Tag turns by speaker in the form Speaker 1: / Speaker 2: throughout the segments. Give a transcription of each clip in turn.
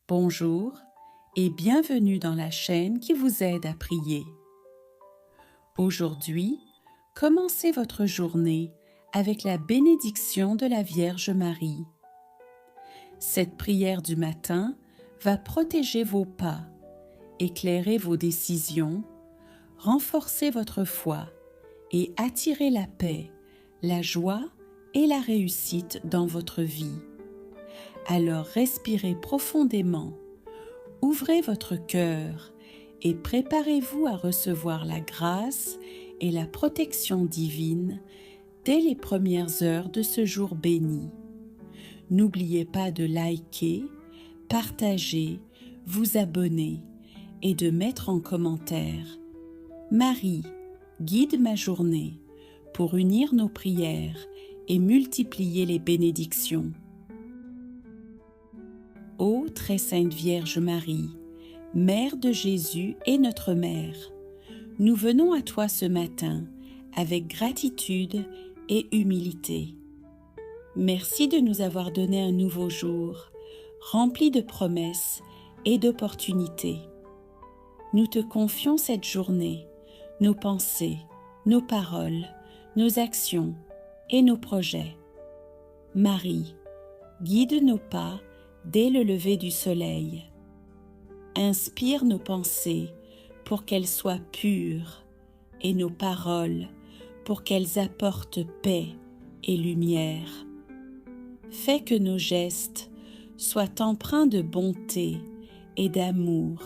Speaker 1: Bonjour et bienvenue dans la chaîne qui vous aide à prier. Aujourd'hui, commencez votre journée avec la bénédiction de la Vierge Marie. Cette prière du matin va protéger vos pas, éclairer vos décisions, renforcer votre foi et attirer la paix, la joie et la réussite dans votre vie. Alors respirez profondément, ouvrez votre cœur et préparez-vous à recevoir la grâce et la protection divine dès les premières heures de ce jour béni. N'oubliez pas de liker, partager, vous abonner et de mettre en commentaire « Marie, guide ma journée » pour unir nos prières et multiplier les bénédictions. Ô très sainte Vierge Marie, Mère de Jésus et notre Mère, nous venons à toi ce matin avec gratitude et humilité. Merci de nous avoir donné un nouveau jour, rempli de promesses et d'opportunités. Nous te confions cette journée, nos pensées, nos paroles, nos actions et nos projets. Marie, guide nos pas dès le lever du soleil. Inspire nos pensées pour qu'elles soient pures et nos paroles pour qu'elles apportent paix et lumière. Fais que nos gestes soient empreints de bonté et d'amour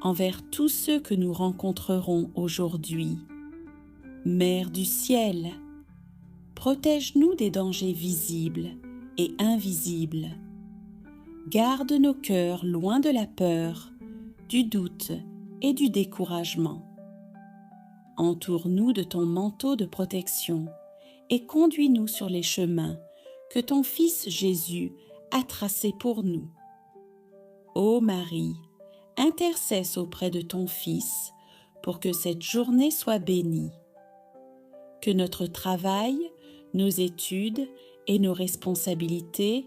Speaker 1: envers tous ceux que nous rencontrerons aujourd'hui. Mère du ciel, protège-nous des dangers visibles et invisibles. Garde nos cœurs loin de la peur, du doute et du découragement. Entoure-nous de ton manteau de protection et conduis-nous sur les chemins que ton Fils Jésus a tracés pour nous. Ô Marie, intercesse auprès de ton Fils pour que cette journée soit bénie. Que notre travail, nos études et nos responsabilités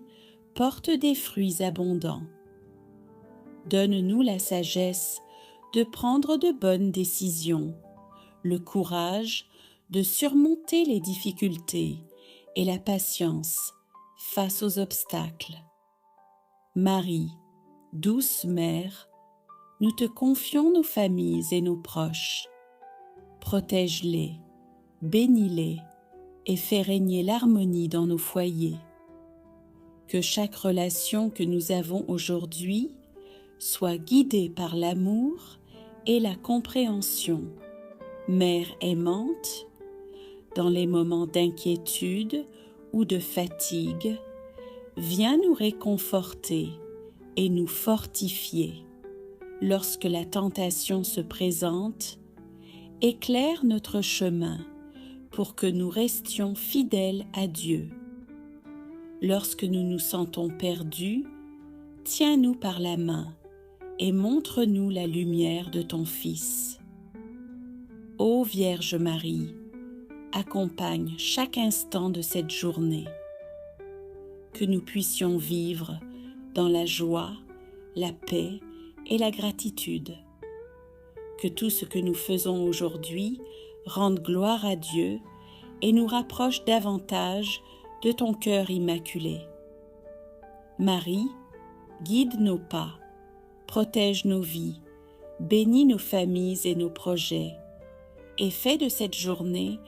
Speaker 1: portent des fruits abondants. Donne-nous la sagesse de prendre de bonnes décisions, le courage de surmonter les difficultés et la patience face aux obstacles. Marie, douce Mère, nous te confions nos familles et nos proches. Protège-les, bénis-les et fais régner l'harmonie dans nos foyers. Que chaque relation que nous avons aujourd'hui soit guidée par l'amour et la compréhension. Mère aimante, dans les moments d'inquiétude ou de fatigue, viens nous réconforter et nous fortifier. Lorsque la tentation se présente, éclaire notre chemin pour que nous restions fidèles à Dieu. Lorsque nous nous sentons perdus, tiens-nous par la main et montre-nous la lumière de ton Fils. Ô Vierge Marie, accompagne chaque instant de cette journée. Que nous puissions vivre dans la joie, la paix et la gratitude. Que tout ce que nous faisons aujourd'hui rende gloire à Dieu et nous rapproche davantage de ton cœur immaculé. Marie, guide nos pas, protège nos vies, bénis nos familles et nos projets, et fais de cette journée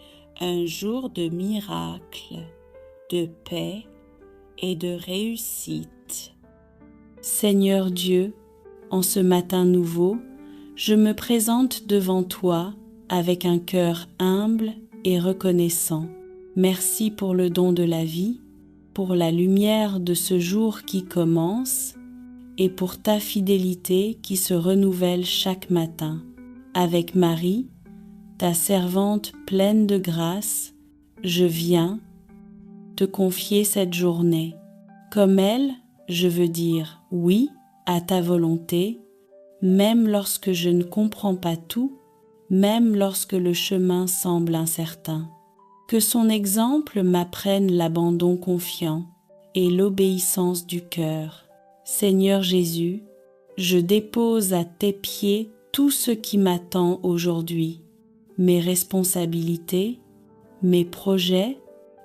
Speaker 1: un jour de miracles, de paix et de réussite. Seigneur Dieu, en ce matin nouveau, je me présente devant toi avec un cœur humble et reconnaissant. Merci pour le don de la vie, pour la lumière de ce jour qui commence et pour ta fidélité qui se renouvelle chaque matin. Avec Marie, ta servante pleine de grâce, je viens te confier cette journée. Comme elle, je veux dire oui à ta volonté, même lorsque je ne comprends pas tout, même lorsque le chemin semble incertain. Que son exemple m'apprenne l'abandon confiant et l'obéissance du cœur. Seigneur Jésus, je dépose à tes pieds tout ce qui m'attend aujourd'hui, mes responsabilités, mes projets,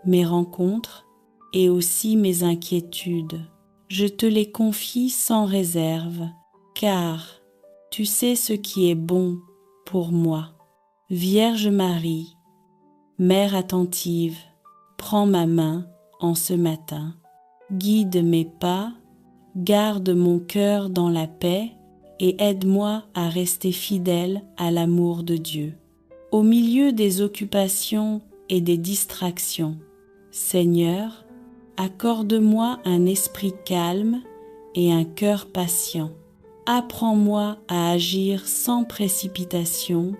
Speaker 1: mes rencontres et aussi mes inquiétudes. Je te les confie sans réserve, car tu sais ce qui est bon pour moi. Vierge Marie, Mère attentive, prends ma main en ce matin. Guide mes pas, garde mon cœur dans la paix et aide-moi à rester fidèle à l'amour de Dieu. Au milieu des occupations et des distractions, Seigneur, accorde-moi un esprit calme et un cœur patient. Apprends-moi à agir sans précipitation,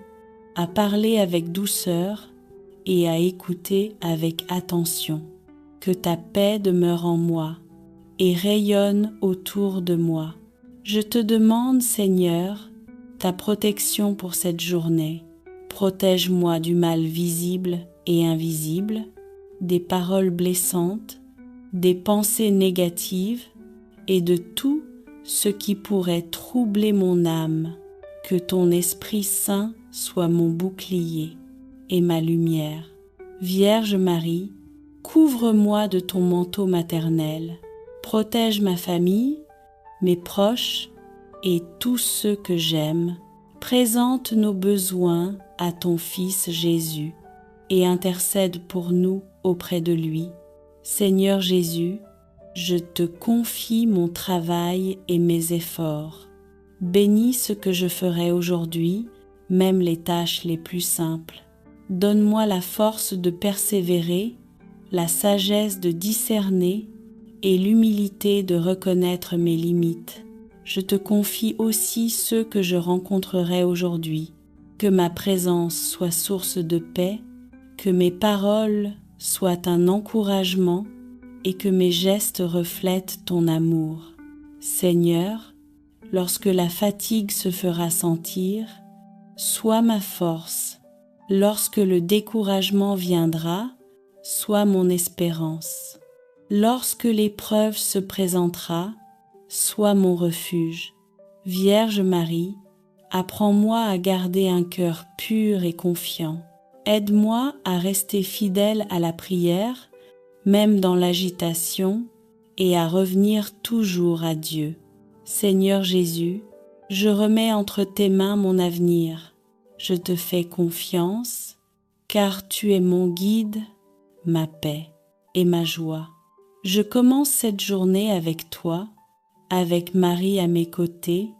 Speaker 1: à parler avec douceur et à écouter avec attention. Que ta paix demeure en moi et rayonne autour de moi. Je te demande, Seigneur, ta protection pour cette journée. Protège-moi du mal visible et invisible, des paroles blessantes, des pensées négatives et de tout ce qui pourrait troubler mon âme. Que ton Esprit Saint soit mon bouclier et ma lumière. Vierge Marie, couvre-moi de ton manteau maternel. Protège ma famille, mes proches et tous ceux que j'aime. Présente nos besoins à ton Fils Jésus et intercède pour nous auprès de lui. Seigneur Jésus, je te confie mon travail et mes efforts. Bénis ce que je ferai aujourd'hui, même les tâches les plus simples. Donne-moi la force de persévérer, la sagesse de discerner et l'humilité de reconnaître mes limites. Je te confie aussi ceux que je rencontrerai aujourd'hui. Que ma présence soit source de paix, que mes paroles soient un encouragement et que mes gestes reflètent ton amour. Seigneur, lorsque la fatigue se fera sentir, sois ma force. Lorsque le découragement viendra, sois mon espérance. Lorsque l'épreuve se présentera, sois mon refuge. Vierge Marie, apprends-moi à garder un cœur pur et confiant. Aide-moi à rester fidèle à la prière, même dans l'agitation, et à revenir toujours à Dieu. Seigneur Jésus, je remets entre tes mains mon avenir. Je te fais confiance, car tu es mon guide, ma paix et ma joie. Je commence cette journée avec toi, avec Marie à mes côtés,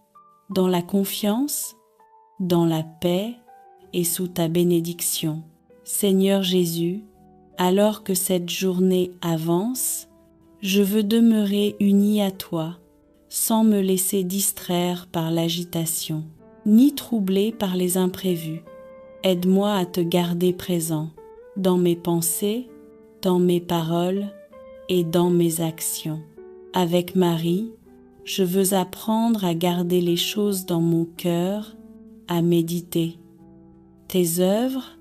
Speaker 1: dans la confiance, dans la paix et sous ta bénédiction. Seigneur Jésus, alors que cette journée avance, je veux demeurer unie à toi, sans me laisser distraire par l'agitation, ni troubler par les imprévus. Aide-moi à te garder présent dans mes pensées, dans mes paroles et dans mes actions. Avec Marie, je veux apprendre à garder les choses dans mon cœur, à méditer tes œuvres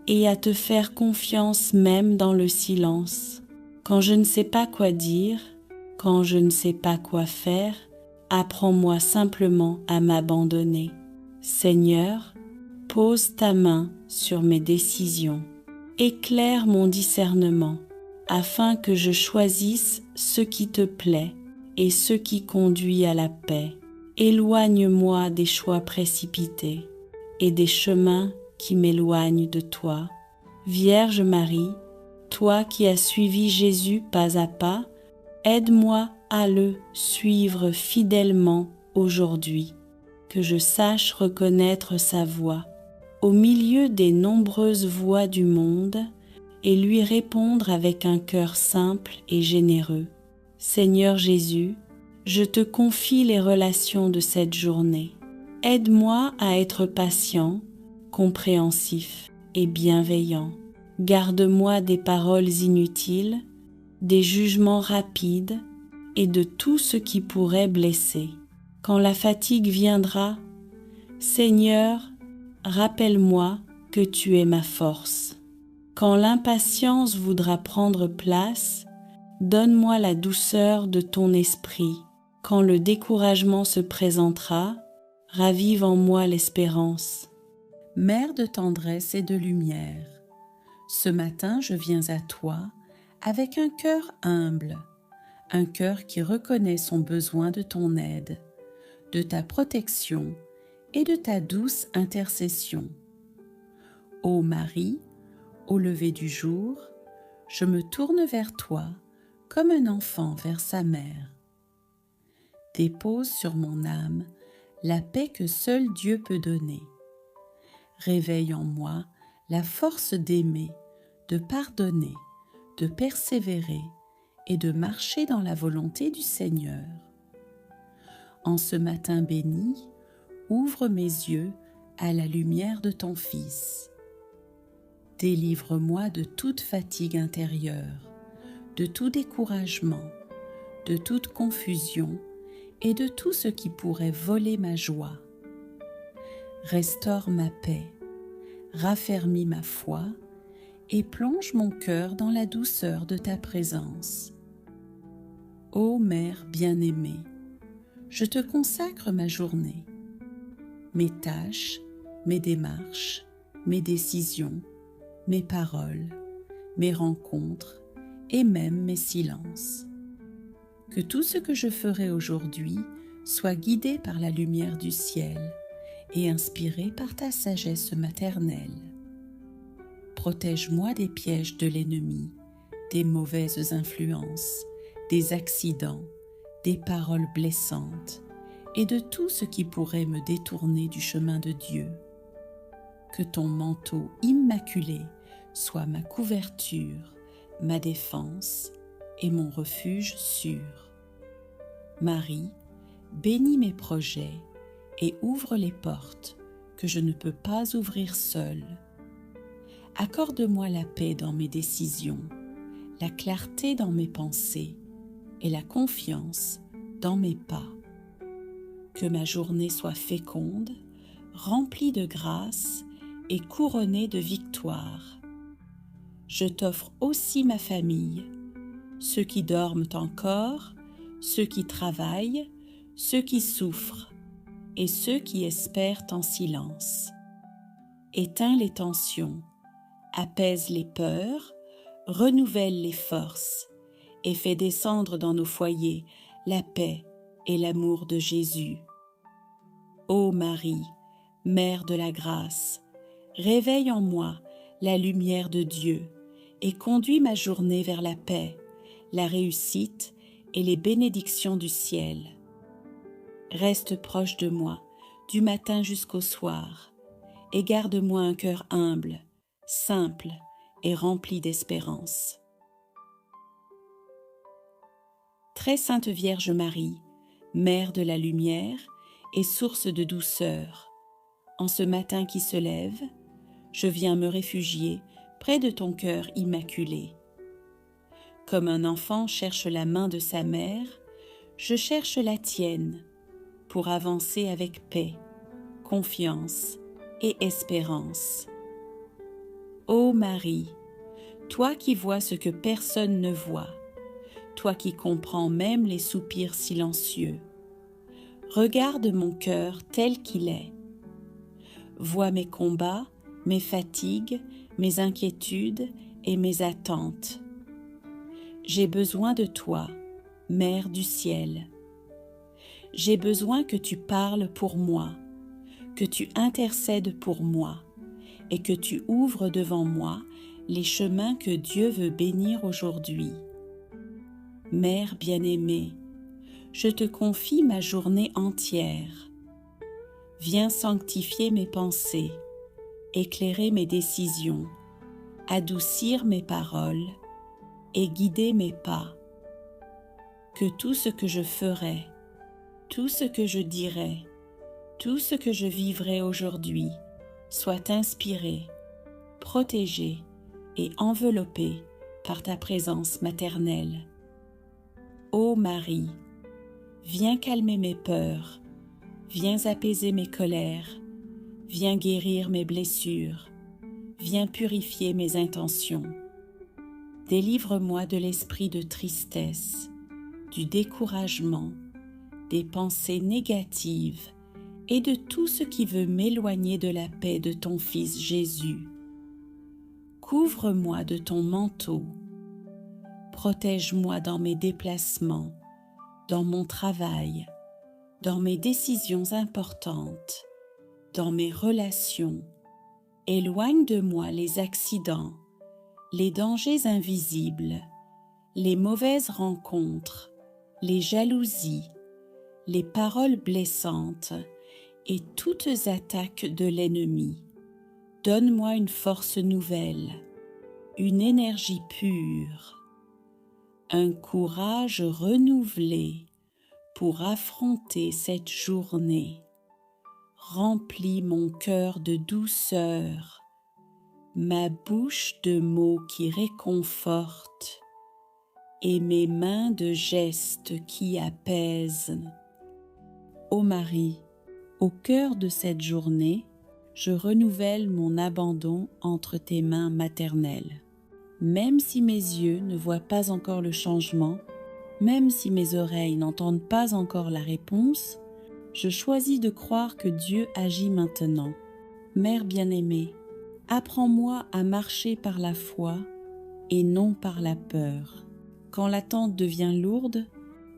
Speaker 1: et à te faire confiance même dans le silence. Quand je ne sais pas quoi dire, quand je ne sais pas quoi faire, apprends-moi simplement à m'abandonner. Seigneur, pose ta main sur mes décisions. Éclaire mon discernement, afin que je choisisse ce qui te plaît et ce qui conduit à la paix. Éloigne-moi des choix précipités et des chemins qui m'éloignent de toi. Vierge Marie, toi qui as suivi Jésus pas à pas, aide-moi à le suivre fidèlement aujourd'hui, que je sache reconnaître sa voix au milieu des nombreuses voix du monde et lui répondre avec un cœur simple et généreux. Seigneur Jésus, je te confie les relations de cette journée. Aide-moi à être patient, compréhensif et bienveillant. Garde-moi des paroles inutiles, des jugements rapides et de tout ce qui pourrait blesser. Quand la fatigue viendra, Seigneur, rappelle-moi que tu es ma force. Quand l'impatience voudra prendre place, donne-moi la douceur de ton esprit. Quand le découragement se présentera, ravive en moi l'espérance. Mère de tendresse et de lumière, ce matin je viens à toi avec un cœur humble, un cœur qui reconnaît son besoin de ton aide, de ta protection et de ta douce intercession. Ô Marie, au lever du jour, je me tourne vers toi comme un enfant vers sa mère. Dépose sur mon âme la paix que seul Dieu peut donner. Réveille en moi la force d'aimer, de pardonner, de persévérer et de marcher dans la volonté du Seigneur. En ce matin béni, ouvre mes yeux à la lumière de ton Fils. Délivre-moi de toute fatigue intérieure, de tout découragement, de toute confusion et de tout ce qui pourrait voler ma joie. Restaure ma paix, raffermis ma foi et plonge mon cœur dans la douceur de ta présence. Ô Mère bien-aimée, je te consacre ma journée, mes tâches, mes démarches, mes décisions, mes paroles, mes rencontres et même mes silences. Que tout ce que je ferai aujourd'hui soit guidé par la lumière du ciel et inspiré par ta sagesse maternelle. Protège-moi des pièges de l'ennemi, des mauvaises influences, des accidents, des paroles blessantes et de tout ce qui pourrait me détourner du chemin de Dieu. Que ton manteau immaculé soit ma couverture, ma défense et mon refuge sûr. Marie, bénis mes projets et ouvre les portes que je ne peux pas ouvrir seule. Accorde-moi la paix dans mes décisions, la clarté dans mes pensées et la confiance dans mes pas. Que ma journée soit féconde, remplie de grâce et couronnée de victoires. Je t'offre aussi ma famille, ceux qui dorment encore, ceux qui travaillent, ceux qui souffrent et ceux qui espèrent en silence. Éteins les tensions, apaise les peurs, renouvelle les forces et fais descendre dans nos foyers la paix et l'amour de Jésus. Ô Marie, Mère de la grâce, réveille en moi la lumière de Dieu et conduis ma journée vers la paix, la réussite et les bénédictions du ciel. Reste proche de moi du matin jusqu'au soir et garde-moi un cœur humble, simple et rempli d'espérance. Très sainte Vierge Marie, Mère de la lumière et source de douceur, en ce matin qui se lève, je viens me réfugier près de ton cœur immaculé. Comme un enfant cherche la main de sa mère, je cherche la tienne pour avancer avec paix, confiance et espérance. Ô Marie, toi qui vois ce que personne ne voit, toi qui comprends même les soupirs silencieux, regarde mon cœur tel qu'il est. Vois mes combats, mes fatigues, mes inquiétudes et mes attentes. J'ai besoin de toi, Mère du ciel. J'ai besoin que tu parles pour moi, que tu intercèdes pour moi et que tu ouvres devant moi les chemins que Dieu veut bénir aujourd'hui. Mère bien-aimée, je te confie ma journée entière. Viens sanctifier mes pensées, éclairer mes décisions, adoucir mes paroles et guider mes pas. Que tout ce que je ferai, tout ce que je dirai, tout ce que je vivrai aujourd'hui soit inspiré, protégé et enveloppé par ta présence maternelle. Ô Marie, viens calmer mes peurs, viens apaiser mes colères, viens guérir mes blessures, viens purifier mes intentions. Délivre-moi de l'esprit de tristesse, du découragement des pensées négatives et de tout ce qui veut m'éloigner de la paix de ton Fils Jésus. Couvre-moi de ton manteau. Protège-moi dans mes déplacements, dans mon travail, dans mes décisions importantes, dans mes relations. Éloigne de moi les accidents, les dangers invisibles, les mauvaises rencontres, les jalousies, les paroles blessantes et toutes attaques de l'ennemi. Donne-moi une force nouvelle, une énergie pure, un courage renouvelé pour affronter cette journée. Remplis mon cœur de douceur, ma bouche de mots qui réconfortent et mes mains de gestes qui apaisent. Ô Marie, au cœur de cette journée, je renouvelle mon abandon entre tes mains maternelles. Même si mes yeux ne voient pas encore le changement, même si mes oreilles n'entendent pas encore la réponse, je choisis de croire que Dieu agit maintenant. Mère bien-aimée, apprends-moi à marcher par la foi et non par la peur. Quand l'attente devient lourde,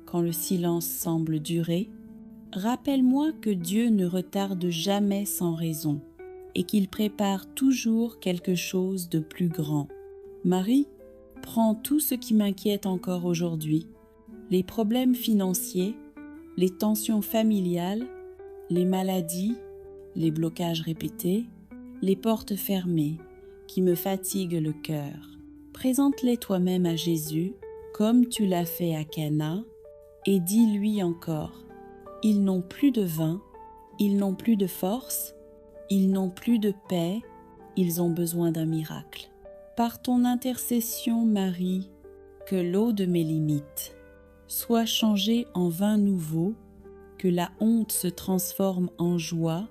Speaker 1: quand le silence semble durer, rappelle-moi que Dieu ne retarde jamais sans raison et qu'il prépare toujours quelque chose de plus grand. Marie, prends tout ce qui m'inquiète encore aujourd'hui, les problèmes financiers, les tensions familiales, les maladies, les blocages répétés, les portes fermées qui me fatiguent le cœur. Présente-les toi-même à Jésus, comme tu l'as fait à Cana, et dis-lui encore, ils n'ont plus de vin, ils n'ont plus de force, ils n'ont plus de paix, ils ont besoin d'un miracle. Par ton intercession, Marie, que l'eau de mes limites soit changée en vin nouveau, que la honte se transforme en joie,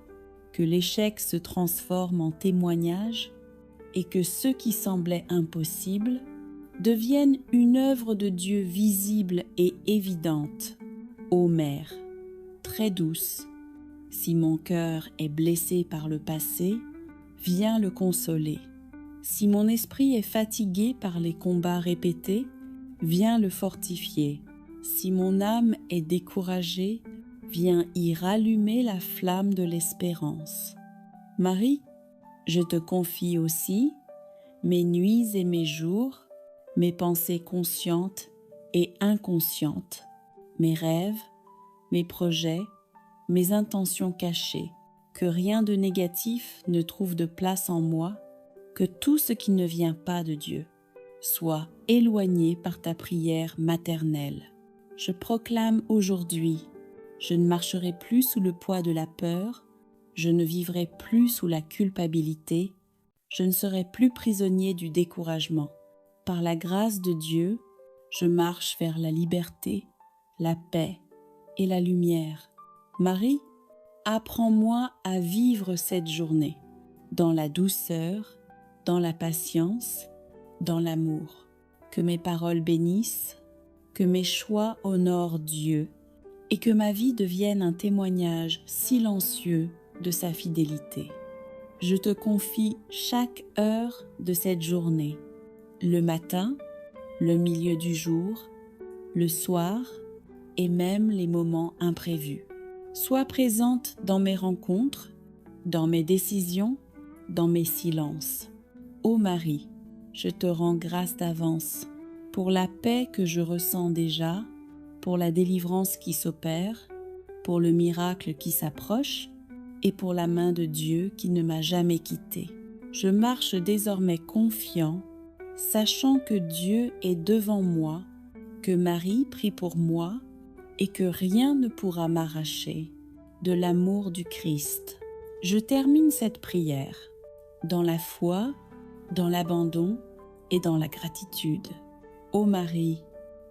Speaker 1: que l'échec se transforme en témoignage, et que ce qui semblait impossible devienne une œuvre de Dieu visible et évidente. Ô Mère, très douce, si mon cœur est blessé par le passé, viens le consoler. Si mon esprit est fatigué par les combats répétés, viens le fortifier. Si mon âme est découragée, viens y rallumer la flamme de l'espérance. Marie, je te confie aussi mes nuits et mes jours, mes pensées conscientes et inconscientes, mes rêves, mes projets, mes intentions cachées. Que rien de négatif ne trouve de place en moi, que tout ce qui ne vient pas de Dieu soit éloigné par ta prière maternelle. Je proclame aujourd'hui, je ne marcherai plus sous le poids de la peur, je ne vivrai plus sous la culpabilité, je ne serai plus prisonnier du découragement. Par la grâce de Dieu, je marche vers la liberté, la paix et la lumière. Marie, apprends-moi à vivre cette journée dans la douceur, dans la patience, dans l'amour. Que mes paroles bénissent, que mes choix honorent Dieu et que ma vie devienne un témoignage silencieux de sa fidélité. Je te confie chaque heure de cette journée, le matin, le milieu du jour, le soir et même les moments imprévus. Sois présente dans mes rencontres, dans mes décisions, dans mes silences. Ô Marie, je te rends grâce d'avance pour la paix que je ressens déjà, pour la délivrance qui s'opère, pour le miracle qui s'approche et pour la main de Dieu qui ne m'a jamais quittée. Je marche désormais confiant, sachant que Dieu est devant moi, que Marie prie pour moi et que rien ne pourra m'arracher de l'amour du Christ. Je termine cette prière dans la foi, dans l'abandon et dans la gratitude. Ô Marie,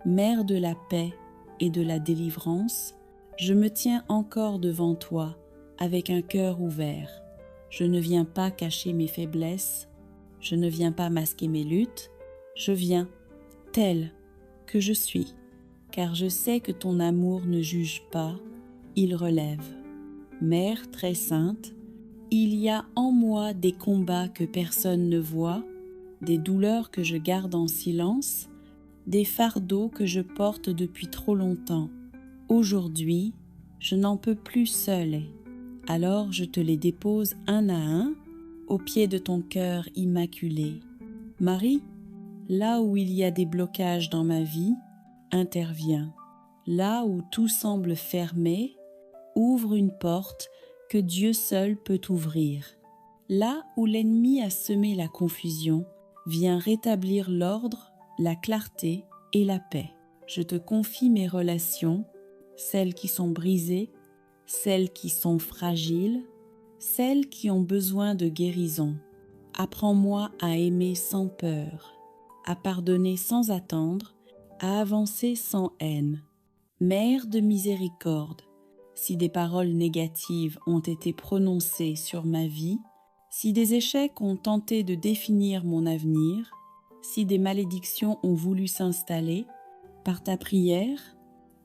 Speaker 1: Mère de la paix et de la délivrance, je me tiens encore devant toi avec un cœur ouvert. Je ne viens pas cacher mes faiblesses, je ne viens pas masquer mes luttes, je viens telle que je suis, car je sais que ton amour ne juge pas, il relève. Mère très sainte, il y a en moi des combats que personne ne voit, des douleurs que je garde en silence, des fardeaux que je porte depuis trop longtemps. Aujourd'hui, je n'en peux plus seule. Alors je te les dépose un à un au pied de ton cœur immaculé. Marie, là où il y a des blocages dans ma vie, interviens. Là où tout semble fermé, ouvre une porte que Dieu seul peut ouvrir. Là où l'ennemi a semé la confusion, viens rétablir l'ordre, la clarté et la paix. Je te confie mes relations, celles qui sont brisées, celles qui sont fragiles, celles qui ont besoin de guérison. Apprends-moi à aimer sans peur, à pardonner sans attendre, à avancer sans haine. Mère de miséricorde, si des paroles négatives ont été prononcées sur ma vie, si des échecs ont tenté de définir mon avenir, si des malédictions ont voulu s'installer, par ta prière,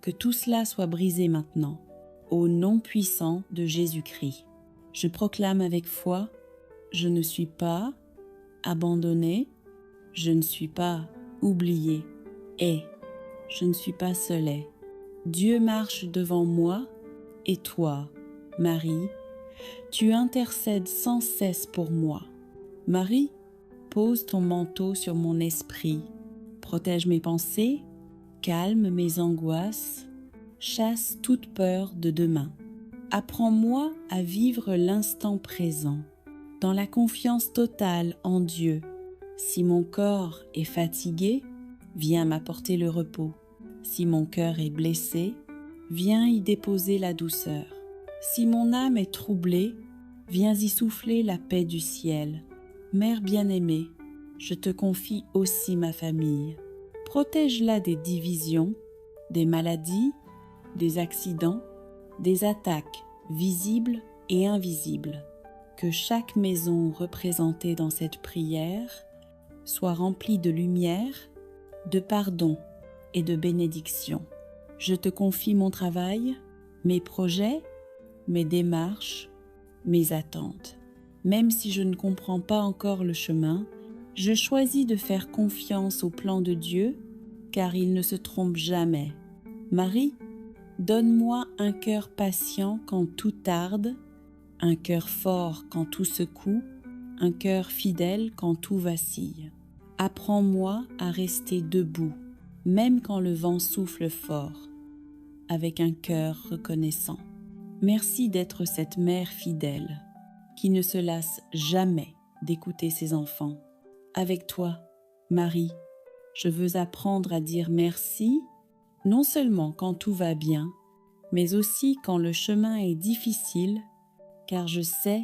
Speaker 1: que tout cela soit brisé maintenant, au nom puissant de Jésus-Christ. Je proclame avec foi, je ne suis pas abandonnée, je ne suis pas oubliée, et je ne suis pas seule. Dieu marche devant moi, et toi, Marie, tu intercèdes sans cesse pour moi. Marie, pose ton manteau sur mon esprit, protège mes pensées, calme mes angoisses, chasse toute peur de demain. Apprends-moi à vivre l'instant présent, dans la confiance totale en Dieu. Si mon corps est fatigué, viens m'apporter le repos. Si mon cœur est blessé, viens y déposer la douceur. Si mon âme est troublée, viens y souffler la paix du ciel. Mère bien-aimée, je te confie aussi ma famille. Protège-la des divisions, des maladies, des accidents, des attaques visibles et invisibles. Que chaque maison représentée dans cette prière soit remplie de lumière, de pardon et de bénédiction. Je te confie mon travail, mes projets, mes démarches, mes attentes. Même si je ne comprends pas encore le chemin, je choisis de faire confiance au plan de Dieu, car il ne se trompe jamais. Marie, donne-moi un cœur patient quand tout tarde, un cœur fort quand tout secoue, un cœur fidèle quand tout vacille. Apprends-moi à rester debout, même quand le vent souffle fort, avec un cœur reconnaissant. Merci d'être cette mère fidèle, qui ne se lasse jamais d'écouter ses enfants. Avec toi, Marie, je veux apprendre à dire merci, non seulement quand tout va bien, mais aussi quand le chemin est difficile, car je sais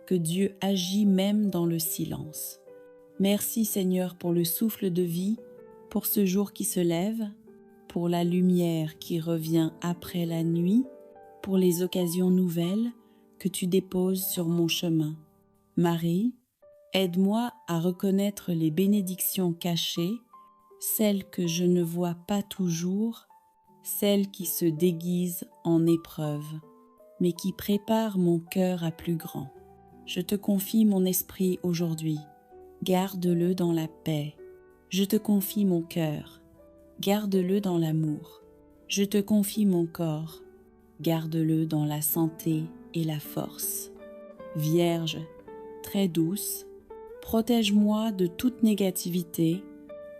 Speaker 1: que Dieu agit même dans le silence. Merci Seigneur pour le souffle de vie, pour ce jour qui se lève, pour la lumière qui revient après la nuit, pour les occasions nouvelles que tu déposes sur mon chemin. Marie, aide-moi à reconnaître les bénédictions cachées, celles que je ne vois pas toujours, celles qui se déguisent en épreuves, mais qui préparent mon cœur à plus grand. Je te confie mon esprit aujourd'hui, garde-le dans la paix. Je te confie mon cœur, garde-le dans l'amour. Je te confie mon corps, garde-le dans la santé et la force. Vierge, très douce, protège-moi de toute négativité,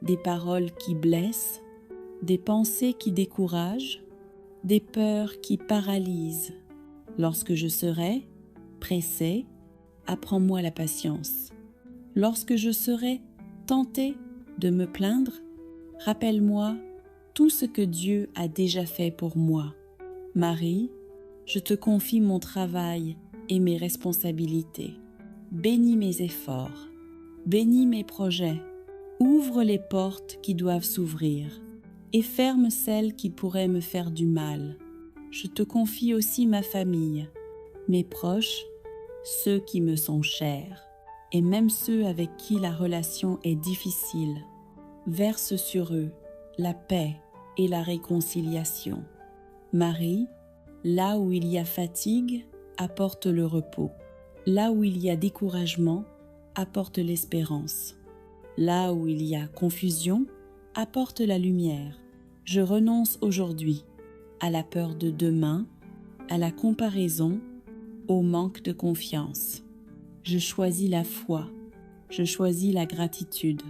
Speaker 1: des paroles qui blessent, des pensées qui découragent, des peurs qui paralysent. Lorsque je serai pressée, apprends-moi la patience. Lorsque je serai tentée de me plaindre, rappelle-moi tout ce que Dieu a déjà fait pour moi. Marie, je te confie mon travail et mes responsabilités. Bénis mes efforts, bénis mes projets, ouvre les portes qui doivent s'ouvrir et ferme celles qui pourraient me faire du mal. Je te confie aussi ma famille, mes proches, ceux qui me sont chers, et même ceux avec qui la relation est difficile. Verse sur eux la paix, et la réconciliation. Marie, là où il y a fatigue, apporte le repos. Là où il y a découragement, apporte l'espérance. Là où il y a confusion, apporte la lumière. Je renonce aujourd'hui à la peur de demain, à la comparaison, au manque de confiance. Je choisis la foi, je choisis la gratitude,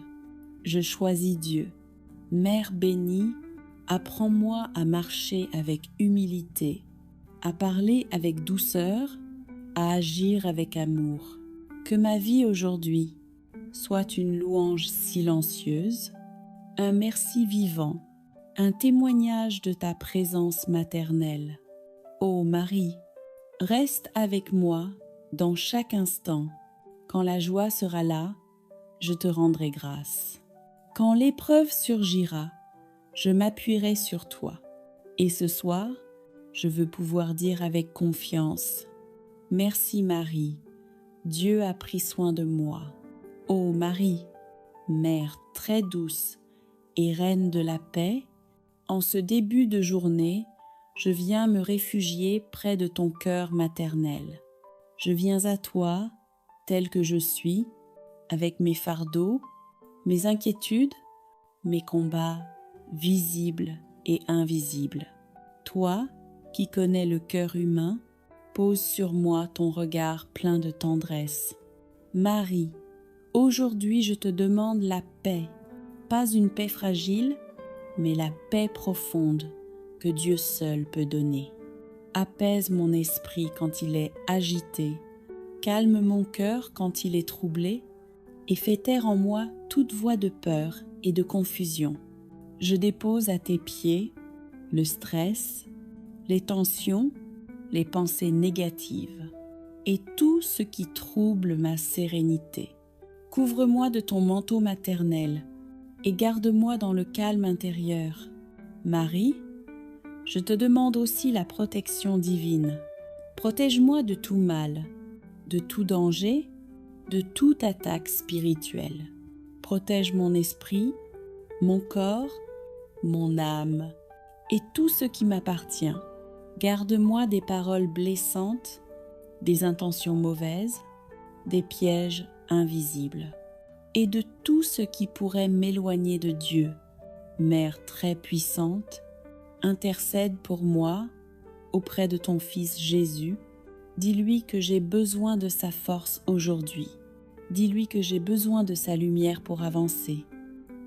Speaker 1: je choisis Dieu. Mère bénie, apprends-moi à marcher avec humilité, à parler avec douceur, à agir avec amour. Que ma vie aujourd'hui soit une louange silencieuse, un merci vivant, un témoignage de ta présence maternelle. Ô Marie, reste avec moi dans chaque instant. Quand la joie sera là, je te rendrai grâce. Quand l'épreuve surgira, je m'appuierai sur toi. Et ce soir, je veux pouvoir dire avec confiance: merci Marie, Dieu a pris soin de moi. Ô Marie, Mère très douce et Reine de la paix, en ce début de journée, je viens me réfugier près de ton cœur maternel. Je viens à toi, tel que je suis, avec mes fardeaux, mes inquiétudes, mes combats visibles et invisibles. Toi, qui connais le cœur humain, pose sur moi ton regard plein de tendresse. Marie, aujourd'hui je te demande la paix, pas une paix fragile, mais la paix profonde que Dieu seul peut donner. Apaise mon esprit quand il est agité, calme mon cœur quand il est troublé, et fais taire en moi toute voix de peur et de confusion. Je dépose à tes pieds le stress, les tensions, les pensées négatives et tout ce qui trouble ma sérénité. Couvre-moi de ton manteau maternel et garde-moi dans le calme intérieur. Marie, je te demande aussi la protection divine. Protège-moi de tout mal, de tout danger, de toute attaque spirituelle. Protège mon esprit, mon corps, mon âme et tout ce qui m'appartient. Garde-moi des paroles blessantes, des intentions mauvaises, des pièges invisibles et de tout ce qui pourrait m'éloigner de Dieu. Mère très puissante, intercède pour moi auprès de ton Fils Jésus. Dis-lui que j'ai besoin de sa force aujourd'hui. Dis-lui que j'ai besoin de sa lumière pour avancer.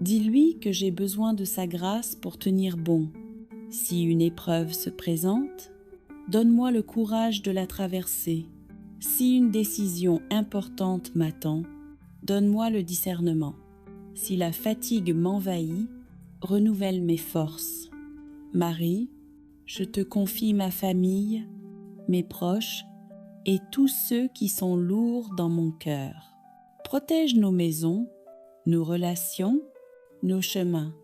Speaker 1: Dis-lui que j'ai besoin de sa grâce pour tenir bon. Si une épreuve se présente, donne-moi le courage de la traverser. Si une décision importante m'attend, donne-moi le discernement. Si la fatigue m'envahit, renouvelle mes forces. Marie, je te confie ma famille, mes proches et tous ceux qui sont lourds dans mon cœur. Protège nos maisons, nos relations, nos chemins.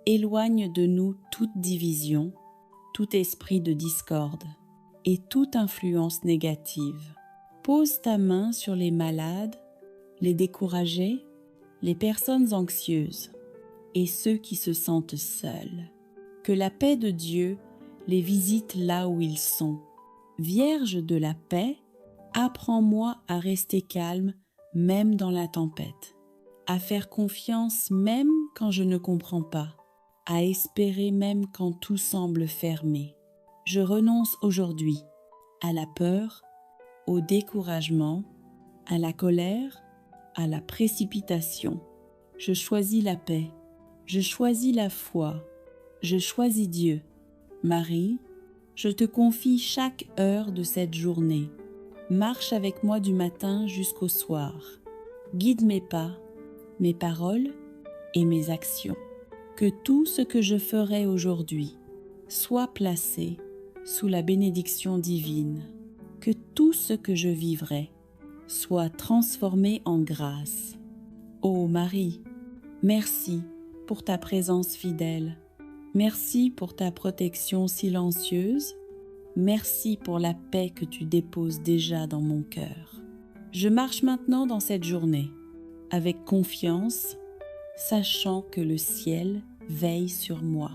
Speaker 1: Éloigne de nous toute division, tout esprit de discorde et toute influence négative. Pose ta main sur les malades, les découragés, les personnes anxieuses et ceux qui se sentent seuls. Que la paix de Dieu les visite là où ils sont. Vierge de la paix, apprends-moi à rester calme même dans la tempête, à faire confiance même quand je ne comprends pas, à espérer même quand tout semble fermé. Je renonce aujourd'hui à la peur, au découragement, à la colère, à la précipitation. Je choisis la paix, je choisis la foi, je choisis Dieu. Marie, je te confie chaque heure de cette journée. Marche avec moi du matin jusqu'au soir. Guide mes pas, mes paroles et mes actions. Que tout ce que je ferai aujourd'hui soit placé sous la bénédiction divine. Que tout ce que je vivrai soit transformé en grâce. Ô Marie, merci pour ta présence fidèle. Merci pour ta protection silencieuse. Merci pour la paix que tu déposes déjà dans mon cœur. Je marche maintenant dans cette journée avec confiance, sachant que le ciel veille sur moi.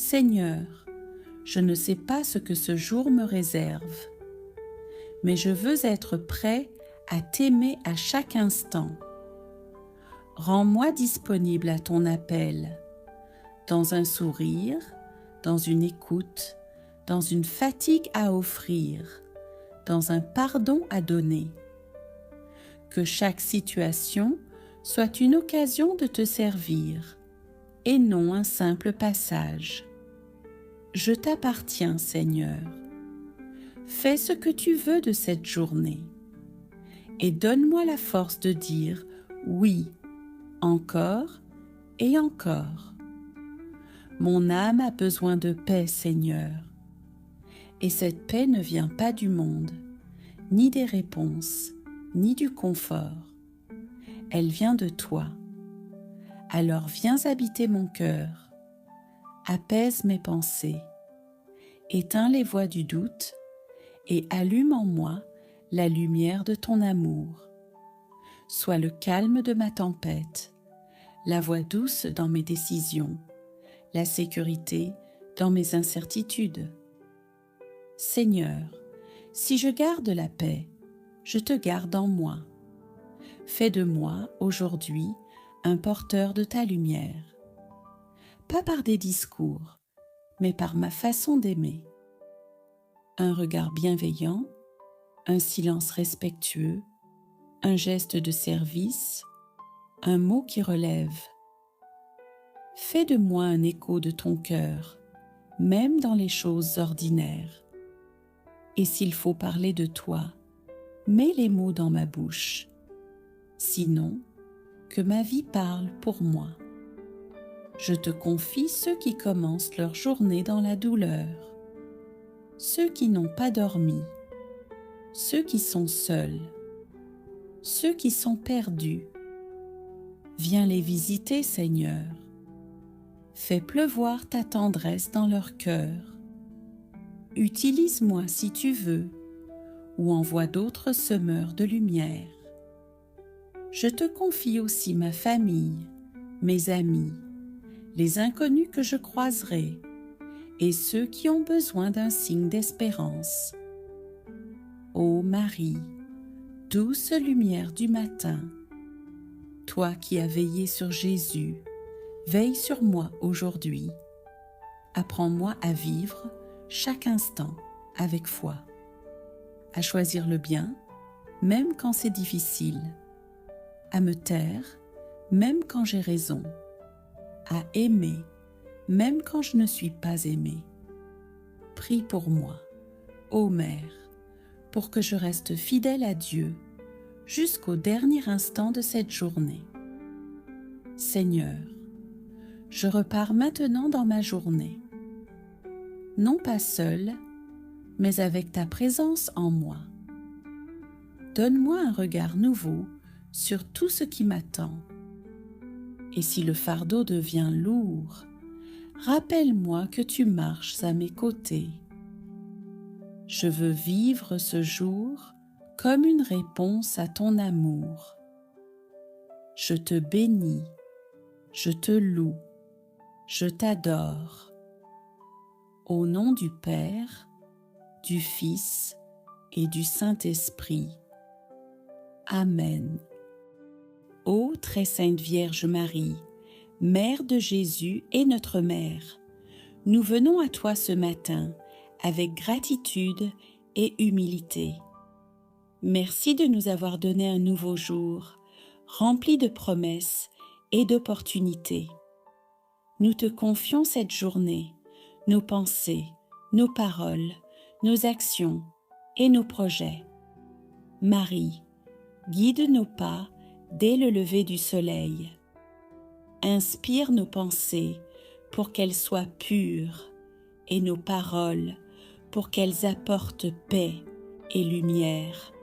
Speaker 1: Seigneur, je ne sais pas ce que ce jour me réserve, mais je veux être prêt à t'aimer à chaque instant. Rends-moi disponible à ton appel, dans un sourire, dans une écoute, dans une fatigue à offrir, dans un pardon à donner. Que chaque situation soit une occasion de te servir, et non un simple passage. Je t'appartiens, Seigneur. Fais ce que tu veux de cette journée, et donne-moi la force de dire oui, encore et encore. Mon âme a besoin de paix, Seigneur, et cette paix ne vient pas du monde, ni des réponses, ni du confort. Elle vient de toi. Alors viens habiter mon cœur, apaise mes pensées, éteins les voix du doute et allume en moi la lumière de ton amour. Sois le calme de ma tempête, la voix douce dans mes décisions, la sécurité dans mes incertitudes. Seigneur, si je garde la paix, je te garde en moi. Fais de moi, aujourd'hui, un porteur de ta lumière. Pas par des discours, mais par ma façon d'aimer. Un regard bienveillant, un silence respectueux, un geste de service, un mot qui relève. Fais de moi un écho de ton cœur, même dans les choses ordinaires. Et s'il faut parler de toi, mets les mots dans ma bouche. Sinon, que ma vie parle pour moi. Je te confie ceux qui commencent leur journée dans la douleur, ceux qui n'ont pas dormi, ceux qui sont seuls, ceux qui sont perdus. Viens les visiter, Seigneur. Fais pleuvoir ta tendresse dans leur cœur. Utilise-moi si tu veux, ou envoie d'autres semeurs de lumière. Je te confie aussi ma famille, mes amis, les inconnus que je croiserai, et ceux qui ont besoin d'un signe d'espérance. Ô Marie, douce lumière du matin, toi qui as veillé sur Jésus, veille sur moi aujourd'hui. Apprends-moi à vivre chaque instant avec foi, à choisir le bien, même quand c'est difficile, à me taire, même quand j'ai raison, à aimer, même quand je ne suis pas aimée. Prie pour moi, ô Mère, pour que je reste fidèle à Dieu jusqu'au dernier instant de cette journée. Seigneur, je repars maintenant dans ma journée, non pas seule, mais avec ta présence en moi. Donne-moi un regard nouveau sur tout ce qui m'attend. Et si le fardeau devient lourd, rappelle-moi que tu marches à mes côtés. Je veux vivre ce jour comme une réponse à ton amour. Je te bénis, je te loue, je t'adore. Au nom du Père, du Fils et du Saint-Esprit. Amen. Ô très sainte Vierge Marie, Mère de Jésus et notre Mère, nous venons à toi ce matin avec gratitude et humilité. Merci de nous avoir donné un nouveau jour, rempli de promesses et d'opportunités. Nous te confions cette journée, nos pensées, nos paroles, nos actions et nos projets. Marie, guide nos pas dès le lever du soleil. Inspire nos pensées pour qu'elles soient pures et nos paroles pour qu'elles apportent paix et lumière.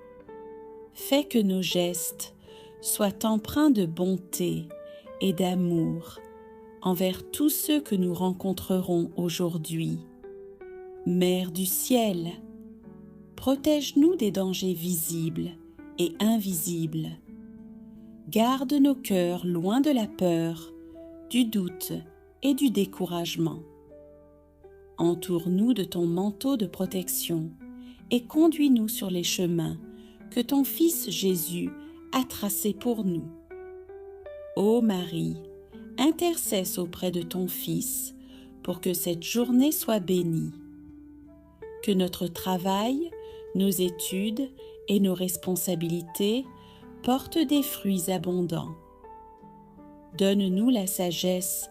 Speaker 1: Fais que nos gestes soient empreints de bonté et d'amour envers tous ceux que nous rencontrerons aujourd'hui. Mère du ciel, protège-nous des dangers visibles et invisibles. Garde nos cœurs loin de la peur, du doute et du découragement. Entoure-nous de ton manteau de protection et conduis-nous sur les chemins que ton Fils Jésus a tracés pour nous. Ô Marie, intercesse auprès de ton Fils pour que cette journée soit bénie. Que notre travail, nos études et nos responsabilités portent des fruits abondants. Donne-nous la sagesse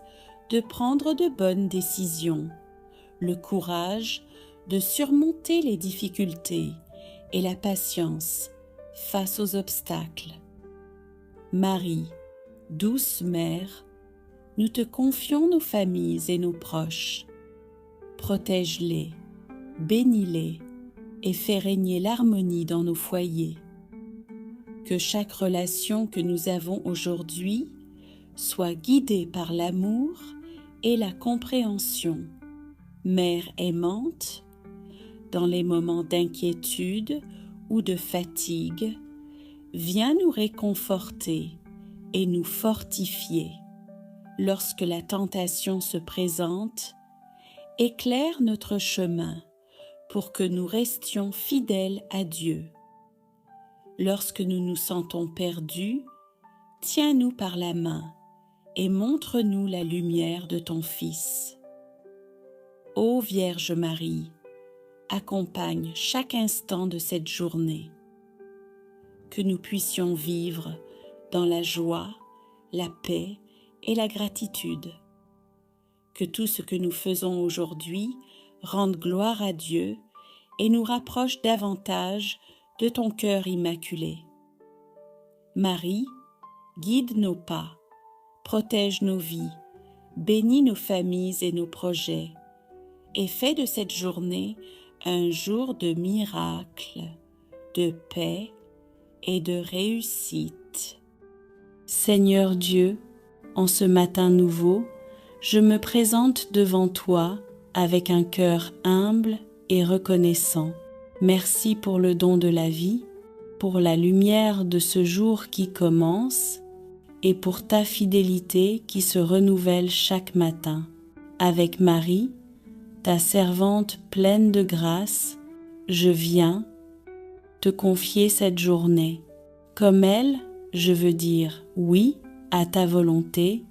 Speaker 1: de prendre de bonnes décisions, le courage de surmonter les difficultés et la patience face aux obstacles. Marie, douce Mère, nous te confions nos familles et nos proches. Protège-les, bénis-les et fais régner l'harmonie dans nos foyers. Que chaque relation que nous avons aujourd'hui soit guidée par l'amour et la compréhension. Mère aimante, dans les moments d'inquiétude ou de fatigue, viens nous réconforter et nous fortifier. Lorsque la tentation se présente, éclaire notre chemin pour que nous restions fidèles à Dieu. Lorsque nous nous sentons perdus, tiens-nous par la main et montre-nous la lumière de ton Fils. Ô Vierge Marie, accompagne chaque instant de cette journée. Que nous puissions vivre dans la joie, la paix et la gratitude. Que tout ce que nous faisons aujourd'hui rende gloire à Dieu et nous rapproche davantage de ton cœur immaculé. Marie, guide nos pas, protège nos vies, bénis nos familles et nos projets, et fais de cette journée un jour de miracles, de paix et de réussite. Seigneur Dieu, en ce matin nouveau, je me présente devant toi avec un cœur humble et reconnaissant. Merci pour le don de la vie, pour la lumière de ce jour qui commence et pour ta fidélité qui se renouvelle chaque matin. Avec Marie, ta servante pleine de grâce, je viens te confier cette journée. Comme elle, je veux dire oui à ta volonté,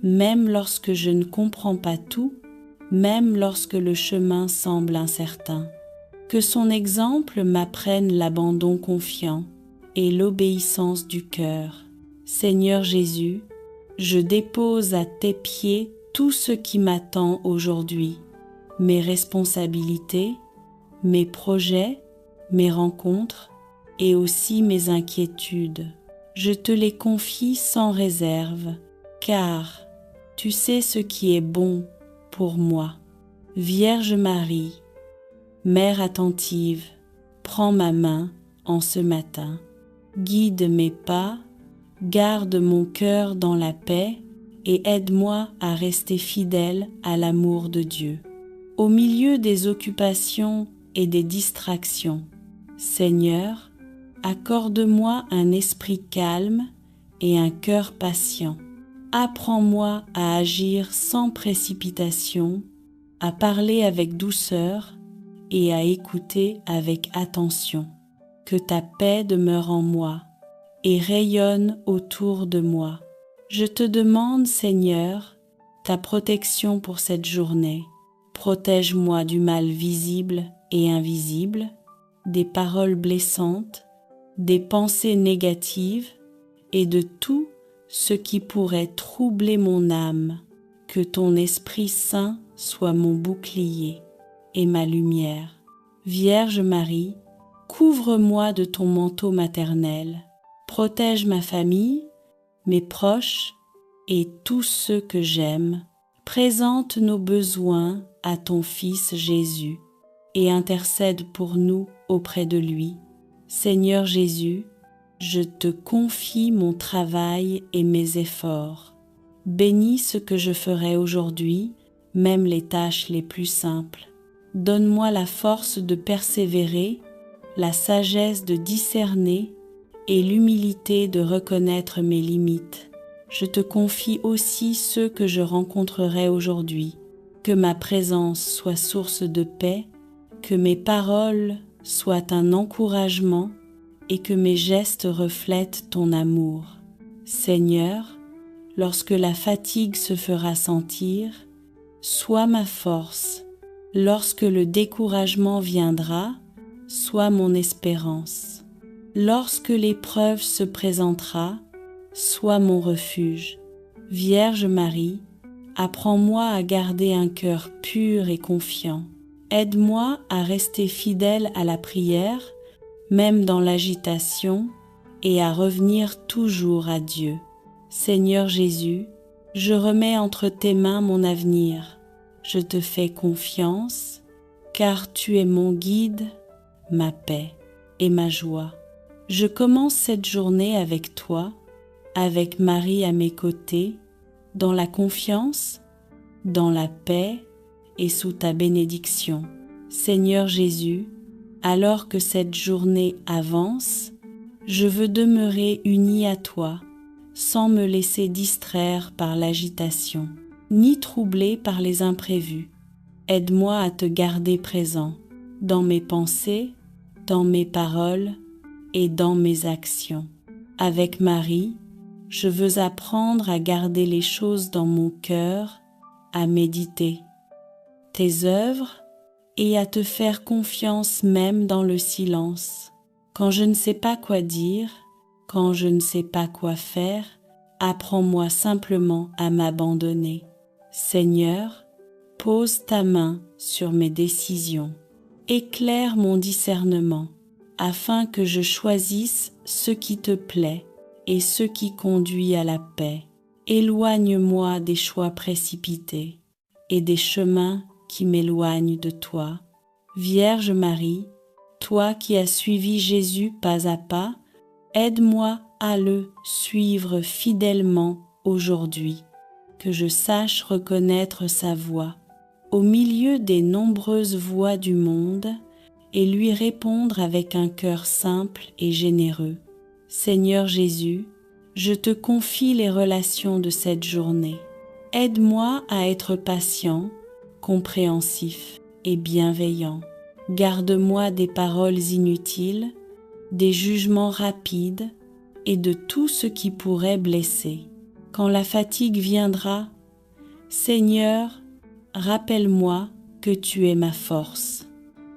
Speaker 1: même lorsque je ne comprends pas tout, même lorsque le chemin semble incertain. Que son exemple m'apprenne l'abandon confiant et l'obéissance du cœur. Seigneur Jésus, je dépose à tes pieds tout ce qui m'attend aujourd'hui, mes responsabilités, mes projets, mes rencontres et aussi mes inquiétudes. Je te les confie sans réserve, car tu sais ce qui est bon pour moi. Vierge Marie, Mère attentive, prends ma main en ce matin, guide mes pas, garde mon cœur dans la paix et aide-moi à rester fidèle à l'amour de Dieu. Au milieu des occupations et des distractions, Seigneur, accorde-moi un esprit calme et un cœur patient. Apprends-moi à agir sans précipitation, à parler avec douceur et à écouter avec attention. Que ta paix demeure en moi et rayonne autour de moi. Je te demande, Seigneur, ta protection pour cette journée. Protège-moi du mal visible et invisible, des paroles blessantes, des pensées négatives et de tout ce qui pourrait troubler mon âme. Que ton Esprit Saint soit mon bouclier et ma lumière. Vierge Marie, couvre-moi de ton manteau maternel. Protège ma famille, mes proches et tous ceux que j'aime. Présente nos besoins à ton Fils Jésus et intercède pour nous auprès de lui. Seigneur Jésus, je te confie mon travail et mes efforts. Bénis ce que je ferai aujourd'hui, même les tâches les plus simples. Donne-moi la force de persévérer, la sagesse de discerner et l'humilité de reconnaître mes limites. Je te confie aussi ceux que je rencontrerai aujourd'hui. que ma présence soit source de paix, que mes paroles soient un encouragement et que mes gestes reflètent ton amour. Seigneur, lorsque la fatigue se fera sentir, sois ma force. Lorsque le découragement viendra, sois mon espérance. Lorsque l'épreuve se présentera, sois mon refuge. Vierge Marie, apprends-moi à garder un cœur pur et confiant. Aide-moi à rester fidèle à la prière, même dans l'agitation, et à revenir toujours à Dieu. Seigneur Jésus, je remets entre tes mains mon avenir. Je te fais confiance, car tu es mon guide, ma paix et ma joie. Je commence cette journée avec toi, avec Marie à mes côtés, dans la confiance, dans la paix et sous ta bénédiction. Seigneur Jésus, alors que cette journée avance, je veux demeurer unie à toi, sans me laisser distraire par l'agitation, ni troubler par les imprévus. Aide-moi à te garder présent dans mes pensées, dans mes paroles et dans mes actions. Avec Marie, je veux apprendre à garder les choses dans mon cœur, à méditer tes œuvres et à te faire confiance même dans le silence. Quand je ne sais pas quoi dire, quand je ne sais pas quoi faire, apprends-moi simplement à m'abandonner. Seigneur, pose ta main sur mes décisions. Éclaire mon discernement, afin que je choisisse ce qui te plaît et ce qui conduit à la paix. Éloigne-moi des choix précipités et des chemins qui m'éloignent de toi. Vierge Marie, toi qui as suivi Jésus pas à pas, aide-moi à le suivre fidèlement aujourd'hui, que je sache reconnaître sa voix au milieu des nombreuses voix du monde et lui répondre avec un cœur simple et généreux. Seigneur Jésus, je te confie les relations de cette journée. Aide-moi à être patient, compréhensif et bienveillant. Garde-moi des paroles inutiles, des jugements rapides et de tout ce qui pourrait blesser. Quand la fatigue viendra, Seigneur, rappelle-moi que tu es ma force.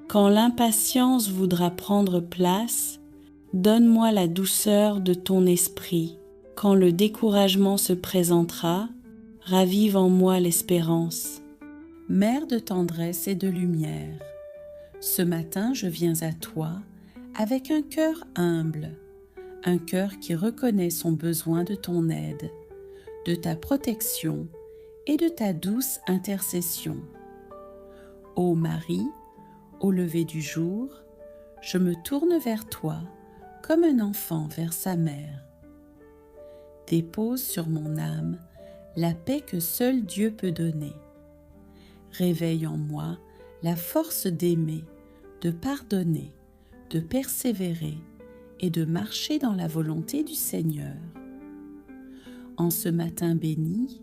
Speaker 1: Quand l'impatience voudra prendre place, donne-moi la douceur de ton esprit. Quand le découragement se présentera, ravive en moi l'espérance. Mère de tendresse et de lumière, ce matin je viens à toi avec un cœur humble, un cœur qui reconnaît son besoin de ton aide, de ta protection et de ta douce intercession. Ô Marie, au lever du jour, je me tourne vers toi comme un enfant vers sa mère. Dépose sur mon âme la paix que seul Dieu peut donner. Réveille en moi la force d'aimer, de pardonner, de persévérer et de marcher dans la volonté du Seigneur. En ce matin béni,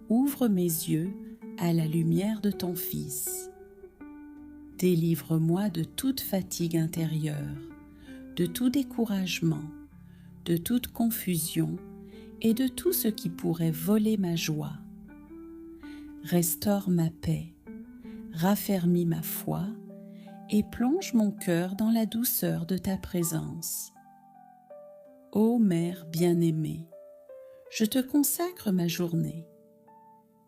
Speaker 1: ouvre mes yeux à la lumière de ton Fils. Délivre-moi de toute fatigue intérieure, de tout découragement, de toute confusion et de tout ce qui pourrait voler ma joie. Restaure ma paix, raffermis ma foi et plonge mon cœur dans la douceur de ta présence. Ô Mère bien-aimée, je te consacre ma journée,